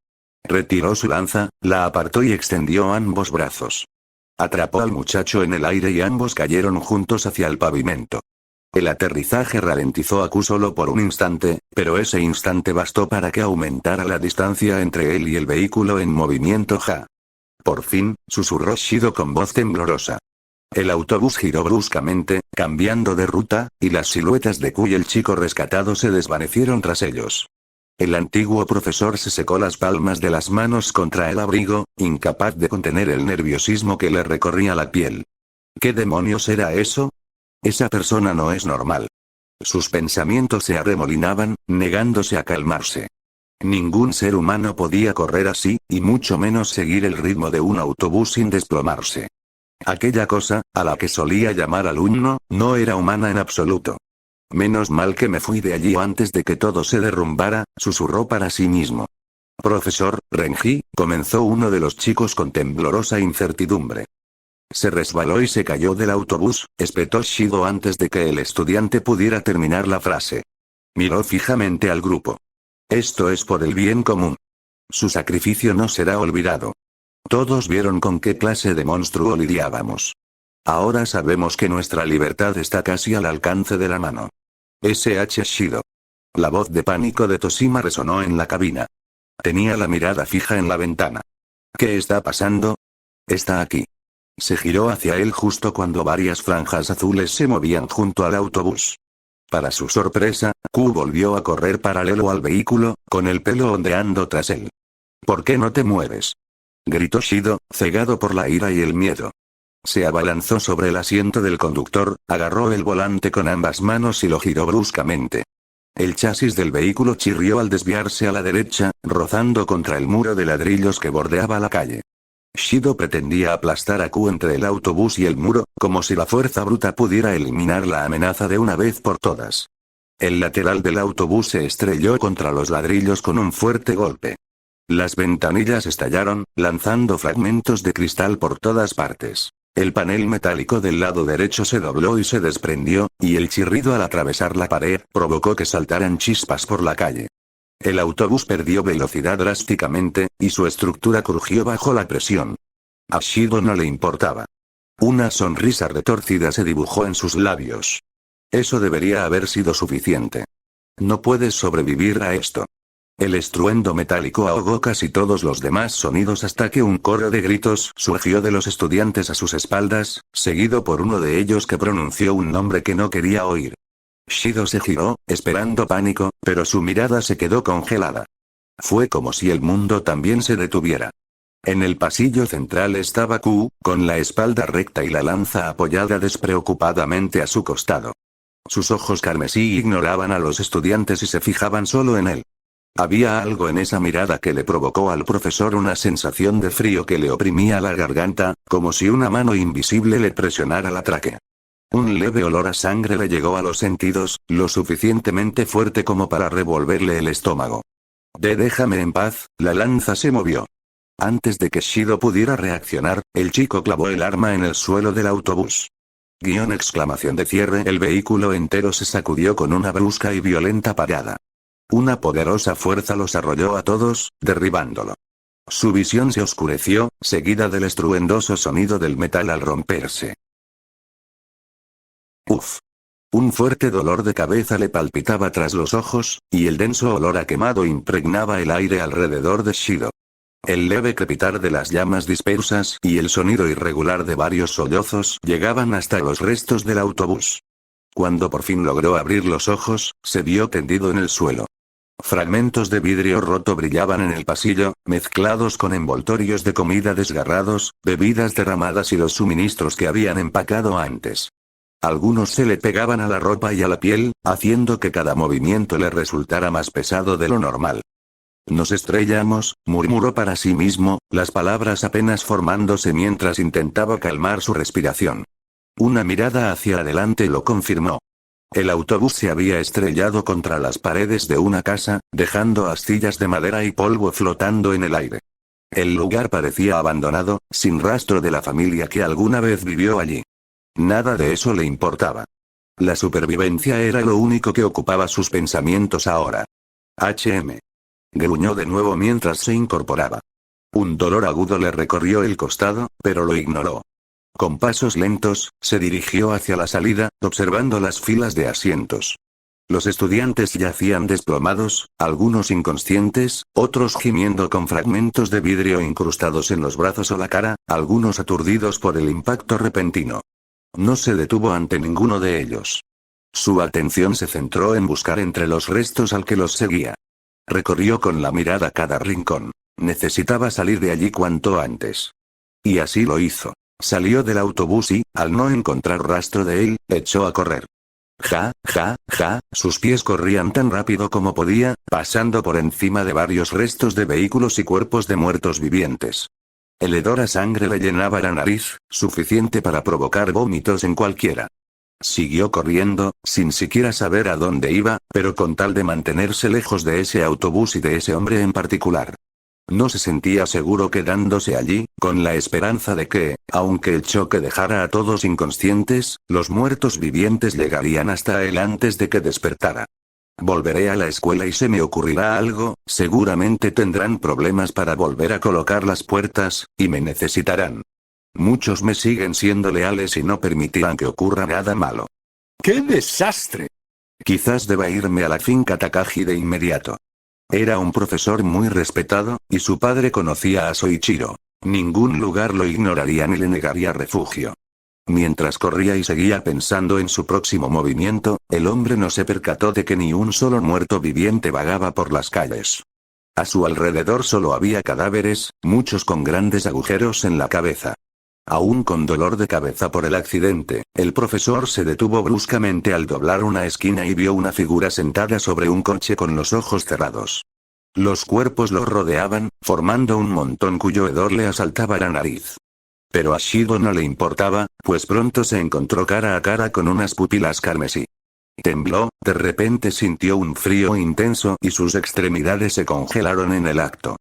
Retiró su lanza, la apartó y extendió ambos brazos. Atrapó al muchacho en el aire y ambos cayeron juntos hacia el pavimento. El aterrizaje ralentizó a Q solo por un instante, pero ese instante bastó para que aumentara la distancia entre él y el vehículo en movimiento. Ja. Por fin, susurró Shido con voz temblorosa. El autobús giró bruscamente, cambiando de ruta, y las siluetas de Q y el chico rescatado se desvanecieron tras ellos. El antiguo profesor se secó las palmas de las manos contra el abrigo, incapaz de contener el nerviosismo que le recorría la piel. ¿Qué demonios era eso? Esa persona no es normal. Sus pensamientos se arremolinaban, negándose a calmarse. Ningún ser humano podía correr así, y mucho menos seguir el ritmo de un autobús sin desplomarse. Aquella cosa, a la que solía llamar alumno, no era humana en absoluto. Menos mal que me fui de allí antes de que todo se derrumbara, susurró para sí mismo. Profesor, Renji, comenzó uno de los chicos con temblorosa incertidumbre. Se resbaló y se cayó del autobús, espetó Shido antes de que el estudiante pudiera terminar la frase. Miró fijamente al grupo. Esto es por el bien común. Su sacrificio no será olvidado. Todos vieron con qué clase de monstruo lidiábamos. Ahora sabemos que nuestra libertad está casi al alcance de la mano. S.H. Shido. La voz de pánico de Toshima resonó en la cabina. Tenía la mirada fija en la ventana. ¿Qué está pasando? Está aquí. Se giró hacia él justo cuando varias franjas azules se movían junto al autobús. Para su sorpresa, Q volvió a correr paralelo al vehículo, con el pelo ondeando tras él. ¿Por qué no te mueves? Gritó Shido, cegado por la ira y el miedo. Se abalanzó sobre el asiento del conductor, agarró el volante con ambas manos y lo giró bruscamente. El chasis del vehículo chirrió al desviarse a la derecha, rozando contra el muro de ladrillos que bordeaba la calle. Shido pretendía aplastar a Q entre el autobús y el muro, como si la fuerza bruta pudiera eliminar la amenaza de una vez por todas. El lateral del autobús se estrelló contra los ladrillos con un fuerte golpe. Las ventanillas estallaron, lanzando fragmentos de cristal por todas partes. El panel metálico del lado derecho se dobló y se desprendió, y el chirrido al atravesar la pared provocó que saltaran chispas por la calle. El autobús perdió velocidad drásticamente, y su estructura crujió bajo la presión. A Shido no le importaba. Una sonrisa retorcida se dibujó en sus labios. Eso debería haber sido suficiente. No puedes sobrevivir a esto. El estruendo metálico ahogó casi todos los demás sonidos hasta que un coro de gritos surgió de los estudiantes a sus espaldas, seguido por uno de ellos que pronunció un nombre que no quería oír. Shido se giró, esperando pánico, pero su mirada se quedó congelada. Fue como si el mundo también se detuviera. En el pasillo central estaba Q, con la espalda recta y la lanza apoyada despreocupadamente a su costado. Sus ojos carmesí ignoraban a los estudiantes y se fijaban solo en él. Había algo en esa mirada que le provocó al profesor una sensación de frío que le oprimía la garganta, como si una mano invisible le presionara la tráquea. Un leve olor a sangre le llegó a los sentidos, lo suficientemente fuerte como para revolverle el estómago. Déjame en paz, la lanza se movió. Antes de que Shido pudiera reaccionar, el chico clavó el arma en el suelo del autobús. Exclamación de cierre. El vehículo entero se sacudió con una brusca y violenta parada. Una poderosa fuerza los arrolló a todos, derribándolo. Su visión se oscureció, seguida del estruendoso sonido del metal al romperse. Uf. Un fuerte dolor de cabeza le palpitaba tras los ojos, y el denso olor a quemado impregnaba el aire alrededor de Shido. El leve crepitar de las llamas dispersas y el sonido irregular de varios sollozos llegaban hasta los restos del autobús. Cuando por fin logró abrir los ojos, se vio tendido en el suelo. Fragmentos de vidrio roto brillaban en el pasillo, mezclados con envoltorios de comida desgarrados, bebidas derramadas y los suministros que habían empacado antes. Algunos se le pegaban a la ropa y a la piel, haciendo que cada movimiento le resultara más pesado de lo normal. Nos estrellamos, murmuró para sí mismo, las palabras apenas formándose mientras intentaba calmar su respiración. Una mirada hacia adelante lo confirmó. El autobús se había estrellado contra las paredes de una casa, dejando astillas de madera y polvo flotando en el aire. El lugar parecía abandonado, sin rastro de la familia que alguna vez vivió allí. Nada de eso le importaba. La supervivencia era lo único que ocupaba sus pensamientos ahora. Gruñó de nuevo mientras se incorporaba. Un dolor agudo le recorrió el costado, pero lo ignoró. Con pasos lentos, se dirigió hacia la salida, observando las filas de asientos. Los estudiantes yacían desplomados, algunos inconscientes, otros gimiendo con fragmentos de vidrio incrustados en los brazos o la cara, algunos aturdidos por el impacto repentino. No se detuvo ante ninguno de ellos. Su atención se centró en buscar entre los restos al que los seguía. Recorrió con la mirada cada rincón. Necesitaba salir de allí cuanto antes. Y así lo hizo. Salió del autobús y, al no encontrar rastro de él, echó a correr. Sus pies corrían tan rápido como podía, pasando por encima de varios restos de vehículos y cuerpos de muertos vivientes. El hedor a sangre le llenaba la nariz, suficiente para provocar vómitos en cualquiera. Siguió corriendo, sin siquiera saber a dónde iba, pero con tal de mantenerse lejos de ese autobús y de ese hombre en particular. No se sentía seguro quedándose allí, con la esperanza de que, aunque el choque dejara a todos inconscientes, los muertos vivientes llegarían hasta él antes de que despertara. Volveré a la escuela y se me ocurrirá algo, seguramente tendrán problemas para volver a colocar las puertas, y me necesitarán. Muchos me siguen siendo leales y no permitirán que ocurra nada malo. ¡Qué desastre! Quizás deba irme a la finca Takagi de inmediato. Era un profesor muy respetado, y su padre conocía a Soichiro. Ningún lugar lo ignoraría ni le negaría refugio. Mientras corría y seguía pensando en su próximo movimiento, el hombre no se percató de que ni un solo muerto viviente vagaba por las calles. A su alrededor solo había cadáveres, muchos con grandes agujeros en la cabeza. Aún con dolor de cabeza por el accidente, el profesor se detuvo bruscamente al doblar una esquina y vio una figura sentada sobre un coche con los ojos cerrados. Los cuerpos lo rodeaban, formando un montón cuyo hedor le asaltaba la nariz. Pero a Shido no le importaba, pues pronto se encontró cara a cara con unas pupilas carmesí. Tembló, de repente sintió un frío intenso y sus extremidades se congelaron en el acto.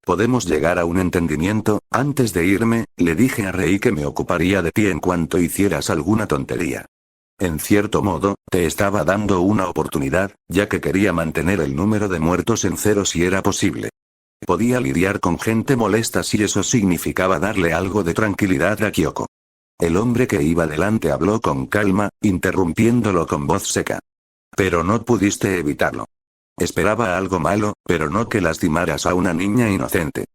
Podemos llegar a un entendimiento. Antes de irme, le dije a Rei que me ocuparía de ti en cuanto hicieras alguna tontería. En cierto modo, te estaba dando una oportunidad, ya que quería mantener el número de muertos en cero si era posible. Podía lidiar con gente molesta si eso significaba darle algo de tranquilidad a Kyoko. El hombre que iba delante habló con calma, interrumpiéndolo con voz seca. Pero no pudiste evitarlo. Esperaba algo malo, pero no que lastimaras a una niña inocente.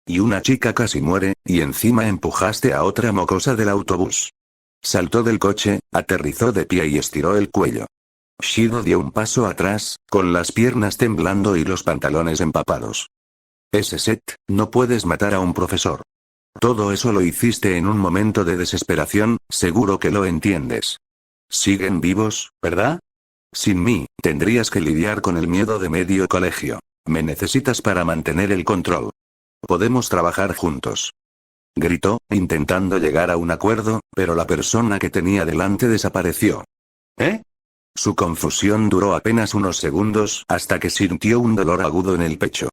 Y una chica casi muere, y encima empujaste a otra mocosa del autobús. Saltó del coche, aterrizó de pie y estiró el cuello. Shido dio un paso atrás, con las piernas temblando y los pantalones empapados. Ese set, no puedes matar a un profesor. Todo eso lo hiciste en un momento de desesperación, seguro que lo entiendes. Siguen vivos, ¿verdad? Sin mí, tendrías que lidiar con el miedo de medio colegio. Me necesitas para mantener el control. Podemos trabajar juntos. Gritó, intentando llegar a un acuerdo, pero la persona que tenía delante desapareció. ¿Eh? Su confusión duró apenas unos segundos hasta que sintió un dolor agudo en el pecho.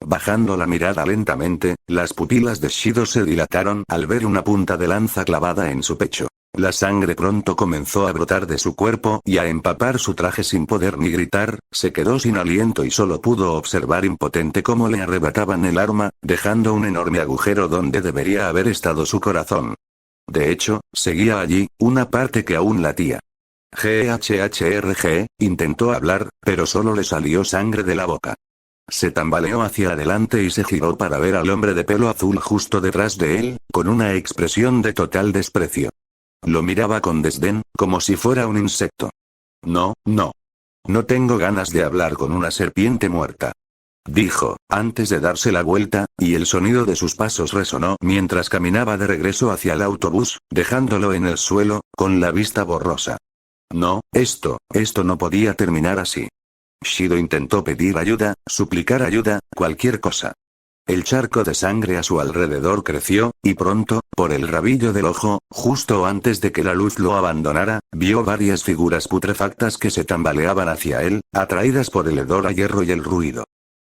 Bajando la mirada lentamente, las pupilas de Shido se dilataron al ver una punta de lanza clavada en su pecho. La sangre pronto comenzó a brotar de su cuerpo y a empapar su traje sin poder ni gritar, se quedó sin aliento y solo pudo observar impotente cómo le arrebataban el arma, dejando un enorme agujero donde debería haber estado su corazón. De hecho, seguía allí, una parte que aún latía. GHHRG, intentó hablar, pero solo le salió sangre de la boca. Se tambaleó hacia adelante y se giró para ver al hombre de pelo azul justo detrás de él, con una expresión de total desprecio. Lo miraba con desdén, como si fuera un insecto. No, no. No tengo ganas de hablar con una serpiente muerta. Dijo, antes de darse la vuelta, y el sonido de sus pasos resonó mientras caminaba de regreso hacia el autobús, dejándolo en el suelo, con la vista borrosa. No, esto no podía terminar así. Shido intentó pedir ayuda, suplicar ayuda, cualquier cosa. El charco de sangre a su alrededor creció, y pronto, por el rabillo del ojo, justo antes de que la luz lo abandonara, vio varias figuras putrefactas que se tambaleaban hacia él, atraídas por el hedor a hierro y el ruido.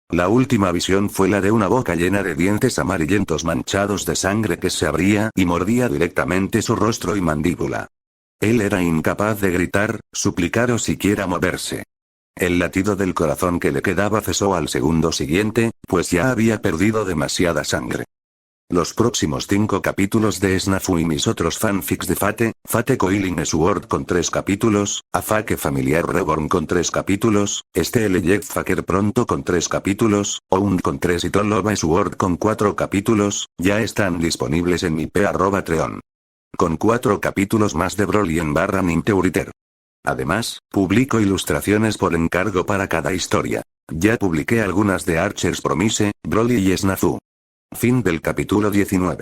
La última visión fue la de una boca llena de dientes amarillentos manchados de sangre que se abría y mordía directamente su rostro y mandíbula. Él era incapaz de gritar, suplicar o siquiera moverse. El latido del corazón que le quedaba cesó al segundo siguiente, pues ya había perdido demasiada sangre. Los próximos 5 capítulos de Snafu y mis otros fanfics de Fate Coiling Sword con 3 capítulos, Afake Familiar Reborn con 3 capítulos, Steel Jetfaker pronto con 3 capítulos, Ound con 3 y Tolova Sword con 4 capítulos, ya están disponibles en mi p@treon. Con 4 capítulos más de Broly en /Ninteuriter. Además, publico ilustraciones por encargo para cada historia. Ya publiqué algunas de Archer's Promise, Broly y Snafu. Fin del capítulo 19.